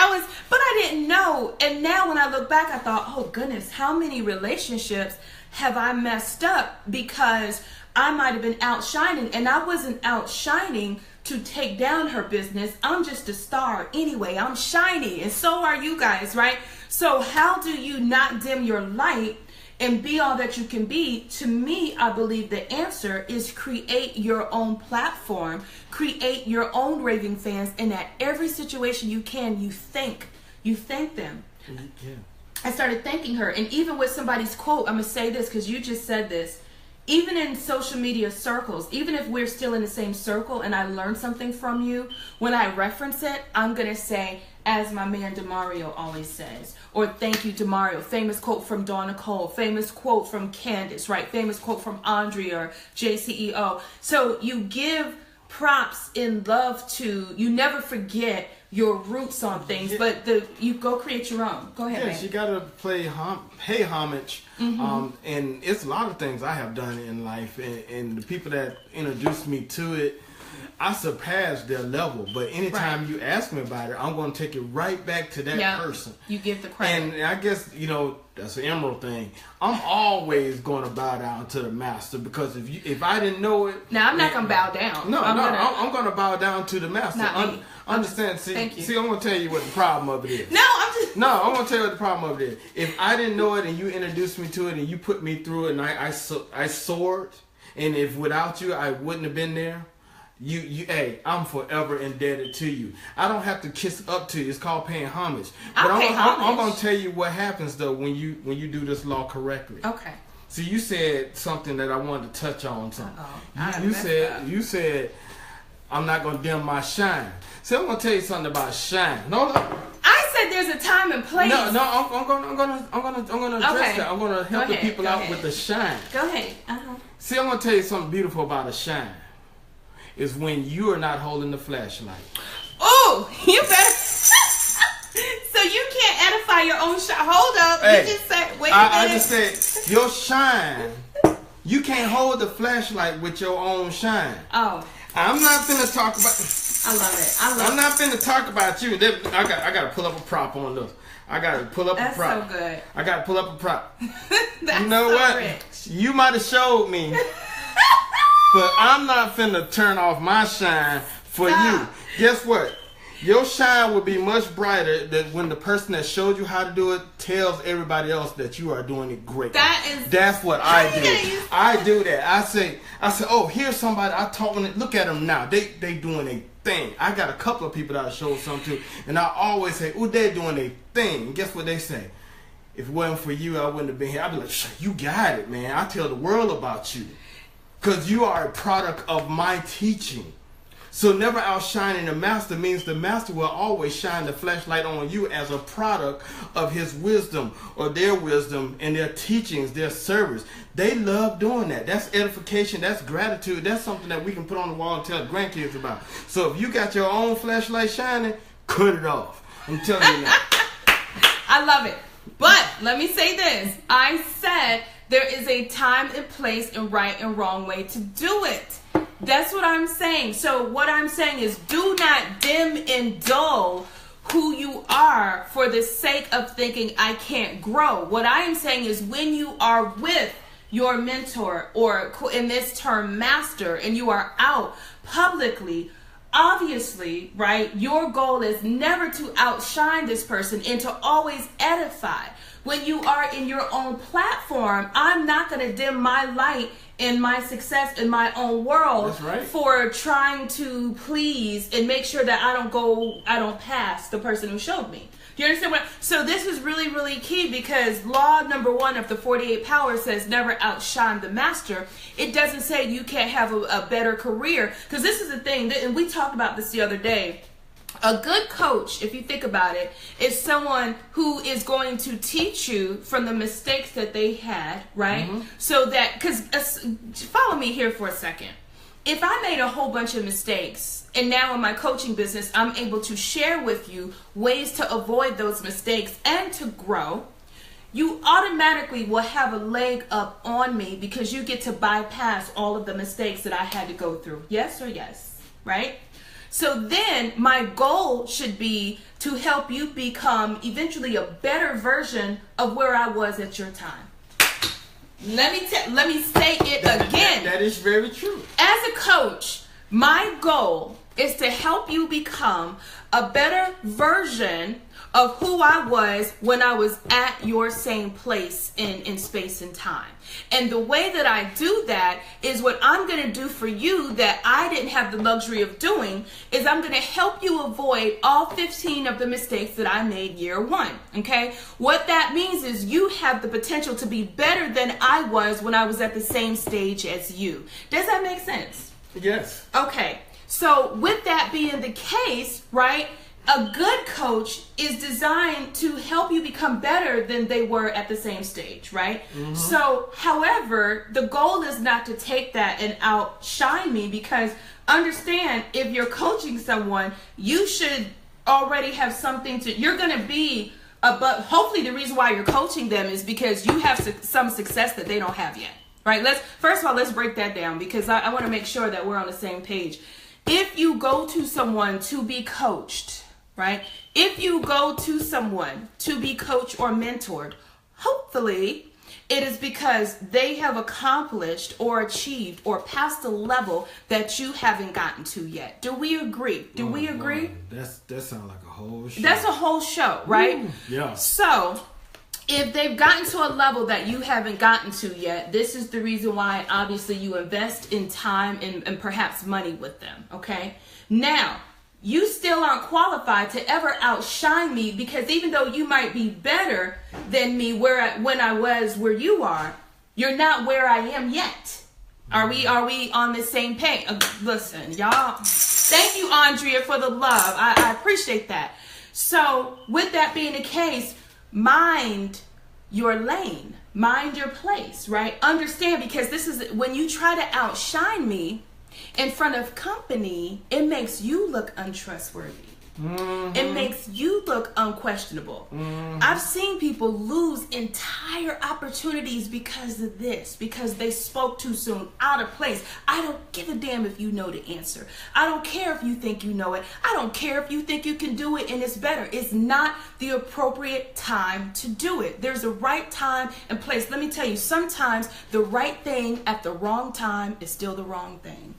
but I didn't know. And now when I look back, I thought, oh goodness, how many relationships have I messed up because I might have been outshining, and I wasn't outshining to take down her business. I'm just a star anyway. I'm shiny, and so are you guys, right? So how do you not dim your light and be all that you can be? To me, I believe the answer is create your own platform, create your own raving fans, and at every situation you can, you thank them. Yeah. I started thanking her, and even with somebody's quote, I'm gonna say this because you just said this. Even in social media circles, even if we're still in the same circle and I learn something from you, when I reference it, I'm gonna say, as my man Demario always says, or thank you, Demario. Famous quote from Nicole, famous quote from Candace, right? Famous quote from Andrea or JCEO. So you give props in love to, you never forget your roots on things, but you go create your own. Go ahead. Yes, you gotta pay homage. And it's a lot of things I have done in life, and the people that introduced me to it, I surpassed their level. But anytime you ask me about it, I'm going to take it right back to that person. You give the credit. And I guess, that's an emerald thing. I'm always going to bow down to the master, because if I didn't know it... Now, I'm not going to bow down. I'm going to bow down to the master. Understand? See, I'm going to tell you what the problem of it is. I'm going to tell you what the problem of it is. If I didn't know it and you introduced me to it and you put me through it and I soared, and if without you I wouldn't have been there, hey, I'm forever indebted to you. I don't have to kiss up to you. It's called paying homage. But I'm going to tell you what happens though when you do this law correctly. Okay. So you said something that I wanted to touch on. You said I'm not going to dim my shine. So I'm going to tell you something about shine. No. I said there's a time and place. No, I'm gonna address that. I'm gonna help the people out with the shine. Go ahead. See, I'm gonna tell you something beautiful about a shine. Is when you are not holding the flashlight. Oh, you better. So you can't edify your own shine. Hold up. Hey, you just said, wait a minute. I just said, your shine, you can't hold the flashlight with your own shine. Oh. I'm not finna talk about... I love it. I'm not finna talk about you. I gotta pull up a prop on this. I gotta pull up a prop. That's so good. I gotta pull up a prop. That's you know so what? Rich. You might have showed me. But I'm not finna turn off my shine for you. Guess what? Your shine will be much brighter than when the person that showed you how to do it tells everybody else that you are doing it great. That's what I do. I do that. I say, oh, here's somebody I taught them. Look at them now. They doing a thing. I got a couple of people that I showed something to, and I always say, oh, they're doing a thing. And guess what they say? If it wasn't for you, I wouldn't have been here. I'd be like, you got it, man. I tell the world about you. Because you are a product of my teaching. So never outshining the master means the master will always shine the flashlight on you as a product of his wisdom or their wisdom and their teachings, their service. They love doing that. That's edification. That's gratitude. That's something that we can put on the wall and tell the grandkids about. So if you got your own flashlight shining, cut it off. I'm telling you that. I love it. But let me say this. I said there is a time and place and right and wrong way to do it. That's what I'm saying. So what I'm saying is, do not dim and dull who you are for the sake of thinking I can't grow. What I am saying is, when you are with your mentor, or in this term master, and you are out publicly, obviously, right, your goal is never to outshine this person and to always edify. When you are in your own platform, I'm not going to dim my light in my success in my own world for trying to please and make sure that I don't pass the person who showed me. Do you understand what? So this is really, really key, because law number 1 of the 48 powers says never outshine the master. It doesn't say you can't have a better career, because this is the thing, and we talked about this the other day. A good coach, if you think about it, is someone who is going to teach you from the mistakes that they had, right? Mm-hmm. So that, because follow me here for a second. If I made a whole bunch of mistakes, and now in my coaching business, I'm able to share with you ways to avoid those mistakes and to grow, you automatically will have a leg up on me, because you get to bypass all of the mistakes that I had to go through. Yes or yes, right? So then my goal should be to help you become eventually a better version of where I was at your time. Let me say it again. That is very true. As a coach, my goal is to help you become a better version of who I was when I was at your same place in space and time. And the way that I do that is, what I'm going to do for you that I didn't have the luxury of doing is, I'm going to help you avoid all 15 of the mistakes that I made year 1. Okay? What that means is, you have the potential to be better than I was when I was at the same stage as you. Does that make sense? Yes. Okay. So with that being the case, right, a good coach is designed to help you become better than they were at the same stage, right? Mm-hmm. So, however, the goal is not to take that and outshine me, because understand, if you're coaching someone, you should already have something you're going to be above. Hopefully the reason why you're coaching them is because you have some success that they don't have yet, right? First of all, let's break that down, because I want to make sure that we're on the same page. If you go to someone to be coached, right? If you go to someone to be coached or mentored, hopefully it is because they have accomplished or achieved or passed a level that you haven't gotten to yet. Do we agree? Do we agree? That sounds like a whole show. That's a whole show, right? Ooh, yeah. So if they've gotten to a level that you haven't gotten to yet, this is the reason why obviously you invest in time and perhaps money with them, okay? Now, you still aren't qualified to ever outshine me, because even though you might be better than me when I was where you are, you're not where I am yet. Are we on the same page? Listen, y'all, thank you, Andrea, for the love. I appreciate that. So with that being the case, mind your lane, mind your place, right? Understand, because this is when you try to outshine me in front of company, it makes you look untrustworthy. Mm-hmm. It makes you look unquestionable. Mm-hmm. I've seen people lose entire opportunities because of this, because they spoke too soon, out of place. I don't give a damn if you know the answer. I don't care if you think you know it. I don't care if you think you can do it and it's better. It's not the appropriate time to do it. There's a right time and place. Let me tell you, sometimes the right thing at the wrong time is still the wrong thing.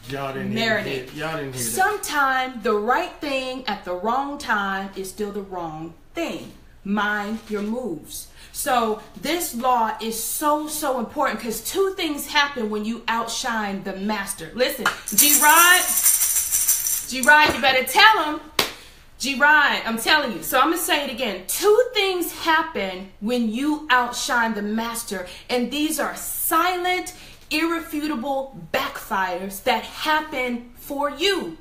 Y'all didn't hear that. Sometimes the right thing at the wrong time is still the wrong thing. Mind your moves. So this law is so important, because two things happen when you outshine the master. Listen, G-Rod, you better tell him. G-Rod, I'm telling you. So I'm going to say it again. Two things happen when you outshine the master, and these are silent, irrefutable backfires that happen for you.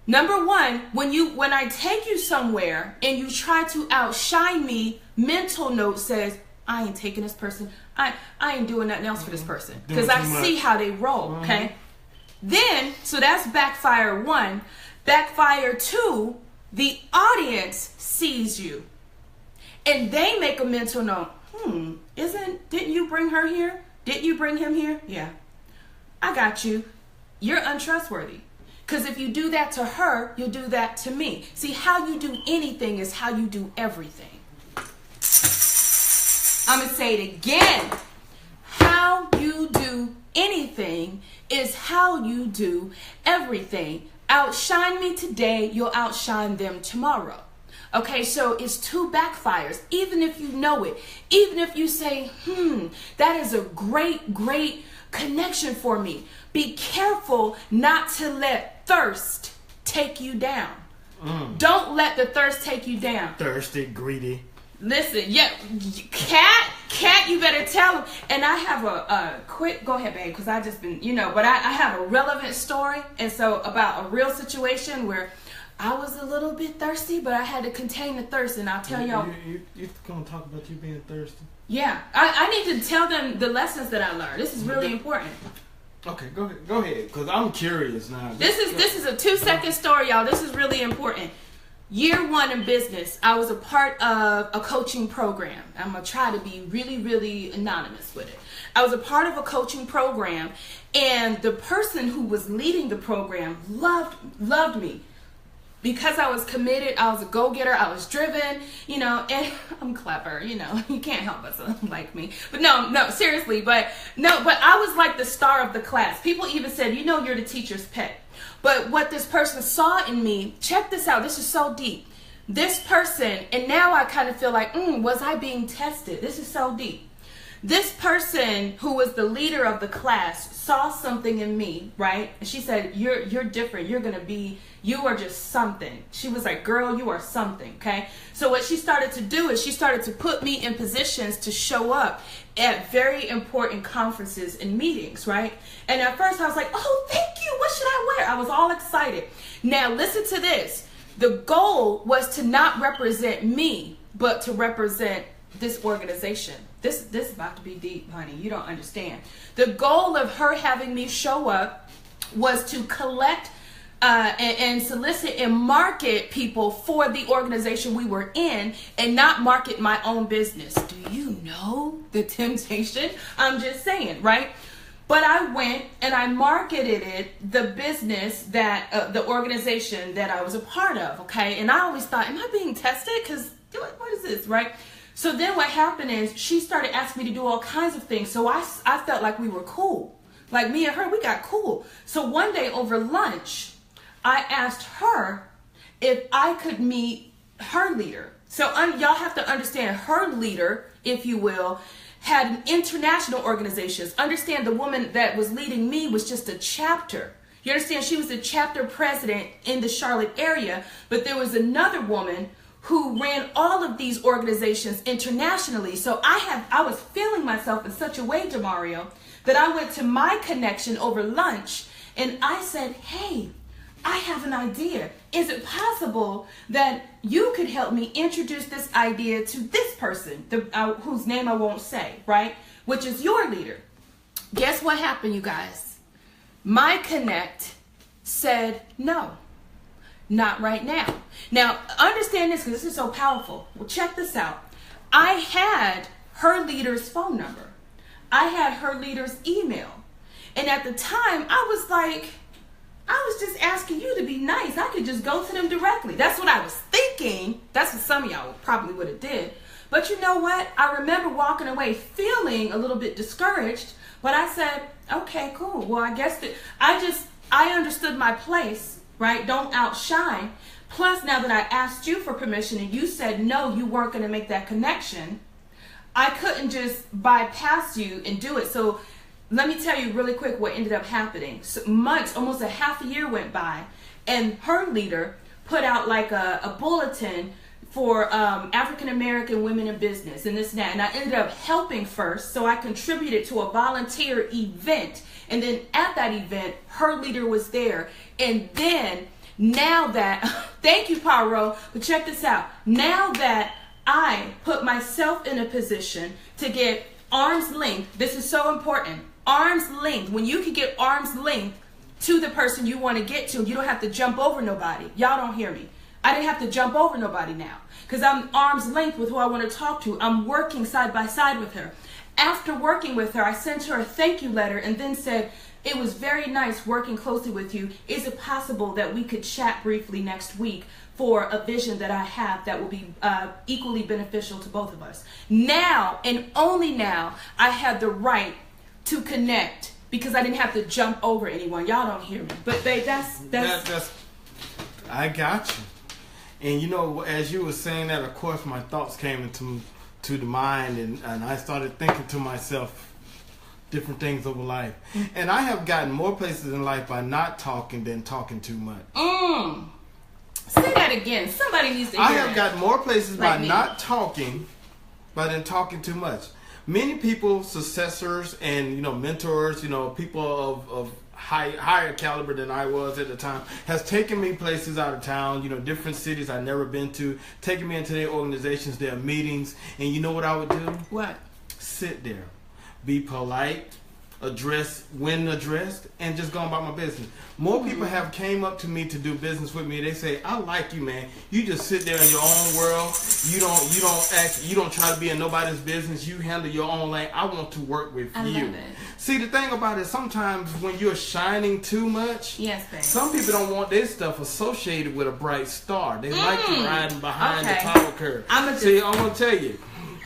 Number one, when I take you somewhere and you try to outshine me, mental note says, I ain't taking this person. I ain't doing nothing else for this person, because I see how they roll, okay? Then, so that's backfire one. Backfire two, the audience sees you and they make a mental note. Didn't you bring her here? Didn't you bring him here? Yeah. I got you. You're untrustworthy. Because if you do that to her, you'll do that to me. See, how you do anything is how you do everything. I'm going to say it again. How you do anything is how you do everything. Outshine me today, you'll outshine them tomorrow. Okay, so it's two backfires, even if you know it. Even if you say, that is a great connection for me. Be careful not to let thirst take you down. Don't let the thirst take you down. Thirsty, greedy. Listen, yeah, Cat, you better tell him. And I have a quick, go ahead, babe, because I just been, but I have a relevant story. And so about a real situation where I was a little bit thirsty, but I had to contain the thirst, and I'll tell y'all. You gonna talk about you being thirsty? Yeah, I need to tell them the lessons that I learned. This is really important. Okay, go ahead, because I'm curious now. This is a 2-second story, y'all. This is really important. Year one in business, I was a part of a coaching program. I'm gonna try to be really anonymous with it. I was a part of a coaching program, and the person who was leading the program loved me. Because I was committed, I was a go-getter, I was driven, and I'm clever, you can't help but like me. But no, seriously, but I was like the star of the class. People even said, you're the teacher's pet. But what this person saw in me, check this out, this is so deep. This person, and now I kind of feel like, was I being tested? This is so deep. This person who was the leader of the class saw something in me, right? And she said, you're different. You are just something. She was like, girl, you are something, okay? So what she started to do is she started to put me in positions to show up at very important conferences and meetings, right? And at first I was like, oh, thank you. What should I wear? I was all excited. Now listen to this. The goal was to not represent me, but to represent this organization. This is about to be deep, honey. You don't understand. The goal of her having me show up was to collect and solicit and market people for the organization we were in, and not market my own business. Do you know the temptation? I'm just saying, right? But I went and I marketed it, the business that, the organization that I was a part of, okay? And I always thought, am I being tested? Because what is this, right? So then what happened is she started asking me to do all kinds of things. So I felt like we were cool. Like me and her, we got cool. So one day over lunch, I asked her if I could meet her leader. So y'all have to understand, her leader, if you will, had international organizations. Understand, the woman that was leading me was just a chapter. You understand? She was the chapter president in the Charlotte area, but there was another woman who ran all of these organizations internationally. So I was feeling myself in such a way, Demario, that I went to my connection over lunch and I said, hey, I have an idea. Is it possible that you could help me introduce this idea to this person, whose name I won't say, right? Which is your leader. Guess what happened, you guys? My connect said, no, not right now. Now, understand this, because this is so powerful. Well, check this out. I had her leader's phone number. I had her leader's email. And at the time, I was just asking you to be nice. I could just go to them directly. That's what I was thinking. That's what some of y'all probably would have did. But you know what? I remember walking away feeling a little bit discouraged. But I said, okay, cool. Well, I guess I understood my place, right? Don't outshine. Plus, now that I asked you for permission and you said no, you weren't going to make that connection, I couldn't just bypass you and do it. So let me tell you really quick what ended up happening. So months, almost a half a year went by, and her leader put out like a bulletin for African American women in business and this and that. And I ended up helping first, so I contributed to a volunteer event. And then at that event, her leader was there. And then now that, thank you, Paro, but check this out. Now that I put myself in a position to get arm's length, this is so important. Arm's length, when you can get arm's length to the person you want to get to, you don't have to jump over nobody. Y'all don't hear me. I didn't have to jump over nobody now because I'm arm's length with who I want to talk to. I'm working side by side with her. After working with her, I sent her a thank you letter and then said, it was very nice working closely with you. Is it possible that we could chat briefly next week for a vision that I have that will be equally beneficial to both of us? Now, and only now, I had the right to connect because I didn't have to jump over anyone. Y'all don't hear me. But babe, that's I got you. And you know, as you were saying that, of course, my thoughts came into the mind, and I started thinking to myself different things over life. And I have gotten more places in life by not talking than talking too much. Say that again. Somebody needs to hear I have that. gotten more places Like by me. not talking, but than talking too much. Many people, successors and mentors, people of higher caliber than I was at the time, has taken me places out of town, different cities I've never been to, taken me into their organizations, their meetings, and you know what I would do? What? Sit there, be polite, when addressed, and just go about my business. More people have came up to me to do business with me. They say, I like you, man. You just sit there in your own world. You don't try to be in nobody's business. You handle your own lane. I want to work with you. Love it. See, the thing about it, sometimes when you're shining too much, yes, babe. some people don't want their stuff associated with a bright star. They like you riding behind the Okay. power curve. See, I'm going to tell you,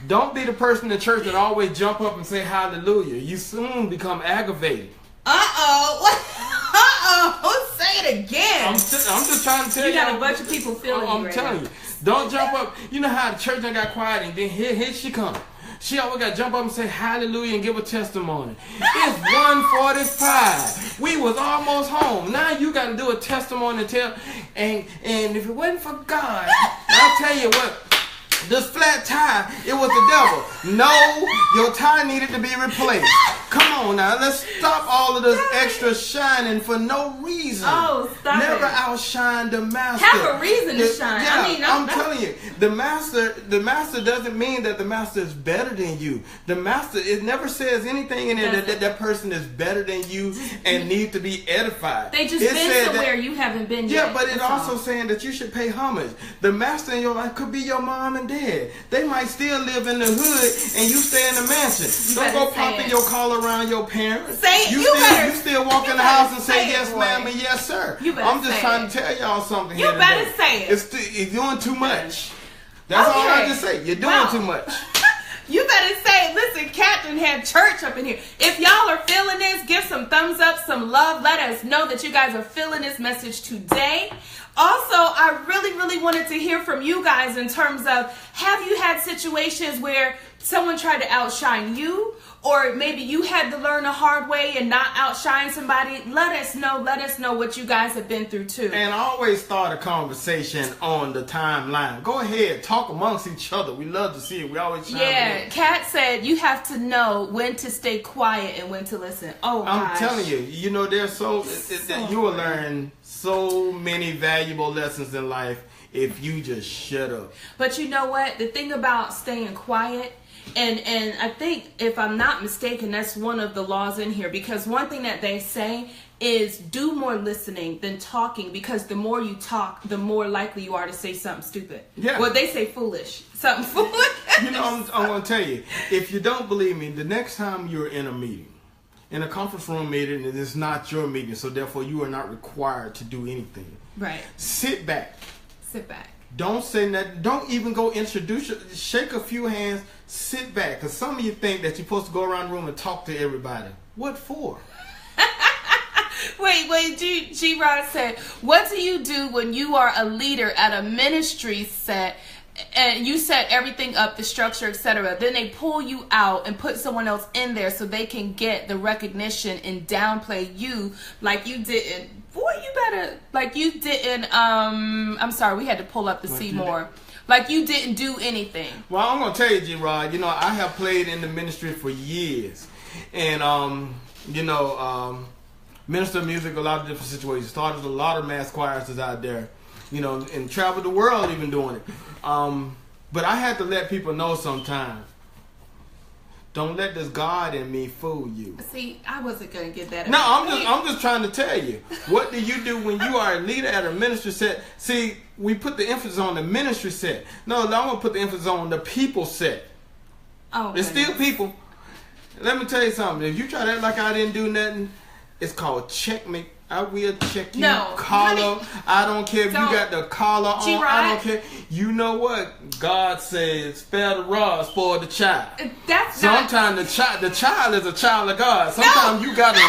don't be the person in church that always jump up and say hallelujah. You soon become aggravated. Say it again. I'm just trying to tell you. You got a bunch of people feeling you right telling now. you. Don't jump up. You know how the church done got quiet and then here she comes. She always got to jump up and say hallelujah and give a testimony. It's 1:45. We was almost home. Now you got to do a testimony and tell. And if it wasn't for God, I'll tell you what. This flat tire, it was the devil. No, your tire needed to be replaced. Come on now, let's stop all of this extra shining for no reason. Oh, stop Never it. Outshine the master. Have a reason to shine. Yeah, I mean, I'm telling you, the master doesn't mean that the master is better than you. The master, it never says anything in there that person is better than you and need to be edified. They just been somewhere you haven't been yet. Yeah, but it's also saying that you should pay homage. The master in your life could be your mom and dad. They might still live in the hood and you stay in the mansion. Don't go popping your collar around your parents. Say it. You still walk in the house and say yes, ma'am, and yes, sir. I'm just trying to tell y'all something here. You better say it. It's doing too much. That's all I just say. You're doing too much. You better say it. Listen, Captain had church up in here. If y'all are feeling this, give some thumbs up, some love. Let us know that you guys are feeling this message today. Also, I really, really wanted to hear from you guys in terms of, have you had situations where someone tried to outshine you? Or maybe you had to learn the hard way and not outshine somebody? Let us know what you guys have been through too. And always start a conversation on the timeline. Go ahead, talk amongst each other. We love to see it. We always chime in. Yeah, Kat said you have to know when to stay quiet and when to listen. Oh, I'm telling you, there's you will learn so many valuable lessons in life if you just shut up. But you know what? The thing about staying quiet, and I think, if I'm not mistaken, that's one of the laws in here, because one thing that they say is do more listening than talking, because the more you talk, the more likely you are to say something stupid. Yeah. Well, they say foolish. Something foolish. I'm going to tell you, if you don't believe me, the next time you're in a meeting, in a conference room meeting, and it's not your meeting, so therefore you are not required to do anything. Right. Sit back. Sit back. Don't say nothing. Don't even go introduce. Shake a few hands. Sit back. Because some of you think that you're supposed to go around the room and talk to everybody. What for? Wait. G-Rod said, what do you do when you are a leader at a ministry set and you set everything up, the structure, etc.? Then they pull you out and put someone else in there so they can get the recognition and downplay you like you didn't. Boy, you better, like you didn't, I'm sorry, we had to pull up the Seymour. Like you didn't do anything. Well, I'm going to tell you, G-Rod, I have played in the ministry for years. And, minister of music, a lot of different situations. Started a lot of mass choirs out there, and traveled the world even doing it. But I had to let people know sometimes, don't let this God in me fool you. See, I wasn't going to get that. No, I'm just trying to tell you. What do you do when you are a leader at a ministry set? See, we put the emphasis on the ministry set. No, I'm going to put the emphasis on the people set. Oh, it's still people. Let me tell you something. If you try to act like I didn't do nothing, it's called checkmate. I will check you. No, collar. I don't care if you got the collar on. G-Rod. I don't care. You know what? God says, spare the rod, spoil the child. Sometimes the child is a child of God. Sometimes you gotta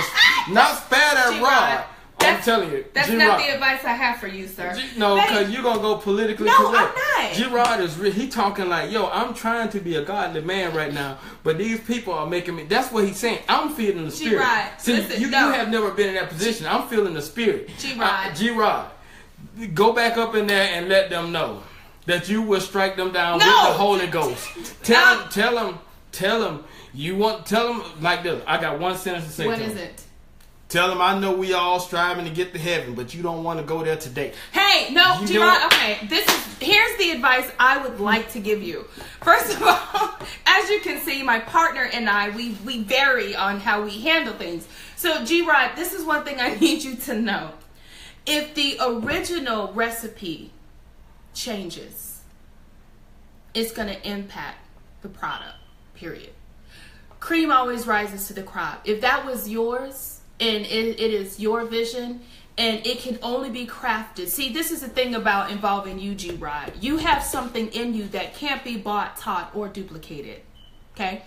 not spare that rod. I'm telling you. That's G-Rod. not the advice I have for you, sir. No, because you're going to go politically correct. No, I'm not. G-Rod he talking like, yo, I'm trying to be a godly man right now, but these people are making me. That's what he's saying. I'm feeling the spirit. G-Rod, see, listen, you have never been in that position. I'm feeling the spirit. G-Rod. G-Rod, go back up in there and let them know that you will strike them down with the Holy Ghost. Tell them like this. I got one sentence to say to them. What is it? Tell them, I know we all striving to get to heaven, but you don't want to go there today. Hey, no, G-Rod, okay. Here's the advice I would like to give you. First of all, as you can see, my partner and I, we vary on how we handle things. So, G-Rod, this is one thing I need you to know. If the original recipe changes, it's going to impact the product, period. Cream always rises to the crop. If that was yours, and it is your vision, and it can only be crafted. See, this is the thing about involving you, G-Rod. You have something in you that can't be bought, taught, or duplicated. Okay?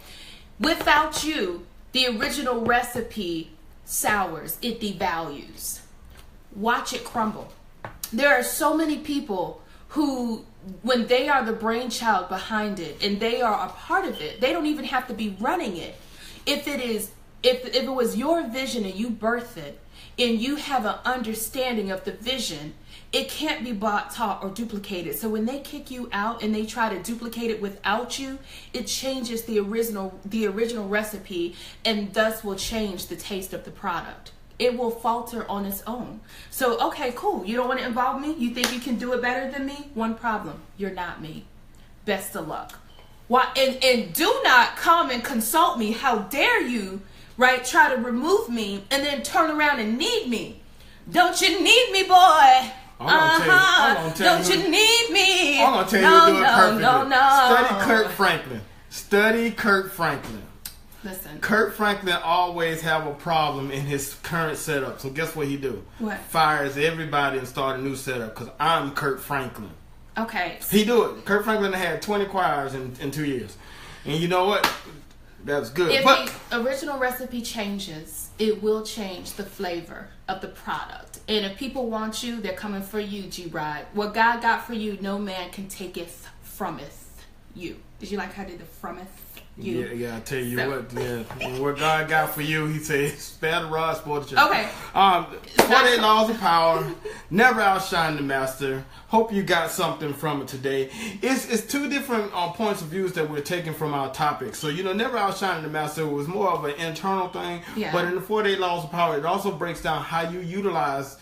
Without you, the original recipe sours. It devalues. Watch it crumble. There are so many people who, when they are the brainchild behind it, and they are a part of it, they don't even have to be running it. If it was your vision and you birthed it, and you have an understanding of the vision, it can't be bought, taught, or duplicated. So when they kick you out and they try to duplicate it without you, it changes the original recipe, and thus will change the taste of the product. It will falter on its own. So, okay, cool. You don't want to involve me? You think you can do it better than me? One problem. You're not me. Best of luck. Why? And do not come and consult me. How dare you, right? Try to remove me and then turn around and need me. Don't you need me, boy? Don't you need me? I'm gonna tell you who do it perfectly. Study Kirk Franklin. Study Kirk Franklin. Listen. Kirk Franklin always have a problem in his current setup. So guess what he do? What? Fires everybody and start a new setup because I'm Kirk Franklin. Okay. He do it. Kirk Franklin had 20 choirs in 2 years. And you know what? That's good. If the original recipe changes, it will change the flavor of the product. And if people want you, they're coming for you, G-Ride. What God got for you, no man can taketh frometh you. Did you like how I did the frometh you? Yeah, I tell you what, what God got for you, he says, spare the rod, spoil the church. Okay. 48 laws of power, never outshine the master. Hope you got something from it today. It's two different points of views that we're taking from our topic. So, never outshining the master was more of an internal thing. Yeah. But in the 48 laws of power, it also breaks down how you utilize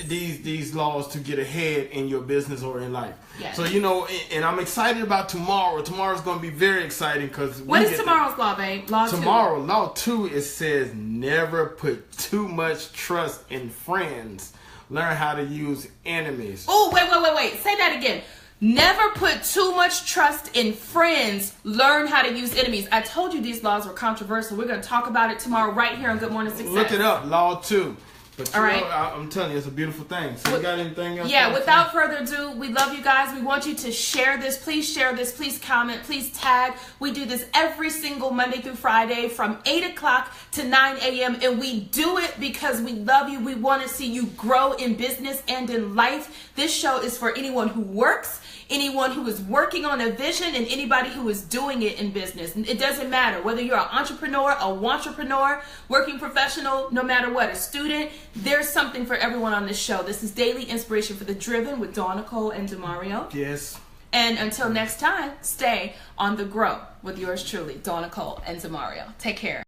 these laws to get ahead in your business or in life. Yes. So, and I'm excited about tomorrow. Tomorrow's going to be very exciting because what is tomorrow's law, babe? Tomorrow, law 2, it says never put too much trust in friends. Learn how to use enemies. Oh, wait. Say that again. Never put too much trust in friends. Learn how to use enemies. I told you these laws were controversial. We're going to talk about it tomorrow right here on Good Morning Success. Look it up, law 2. But all right. I'm telling you, it's a beautiful thing. So you got anything else? Yeah, without further ado, we love you guys. We want you to share this. Please share this. Please comment. Please tag. We do this every single Monday through Friday from 8 o'clock to 9 a.m. And we do it because we love you. We want to see you grow in business and in life. This show is for anyone who works, anyone who is working on a vision, and anybody who is doing it in business. It doesn't matter whether you're an entrepreneur, a wantrepreneur, working professional, no matter what, a student. There's something for everyone on this show. This is Daily Inspiration for the Driven with Nicole and Demario. Yes. And until next time, stay on the grow with yours truly, Nicole and Demario. Take care.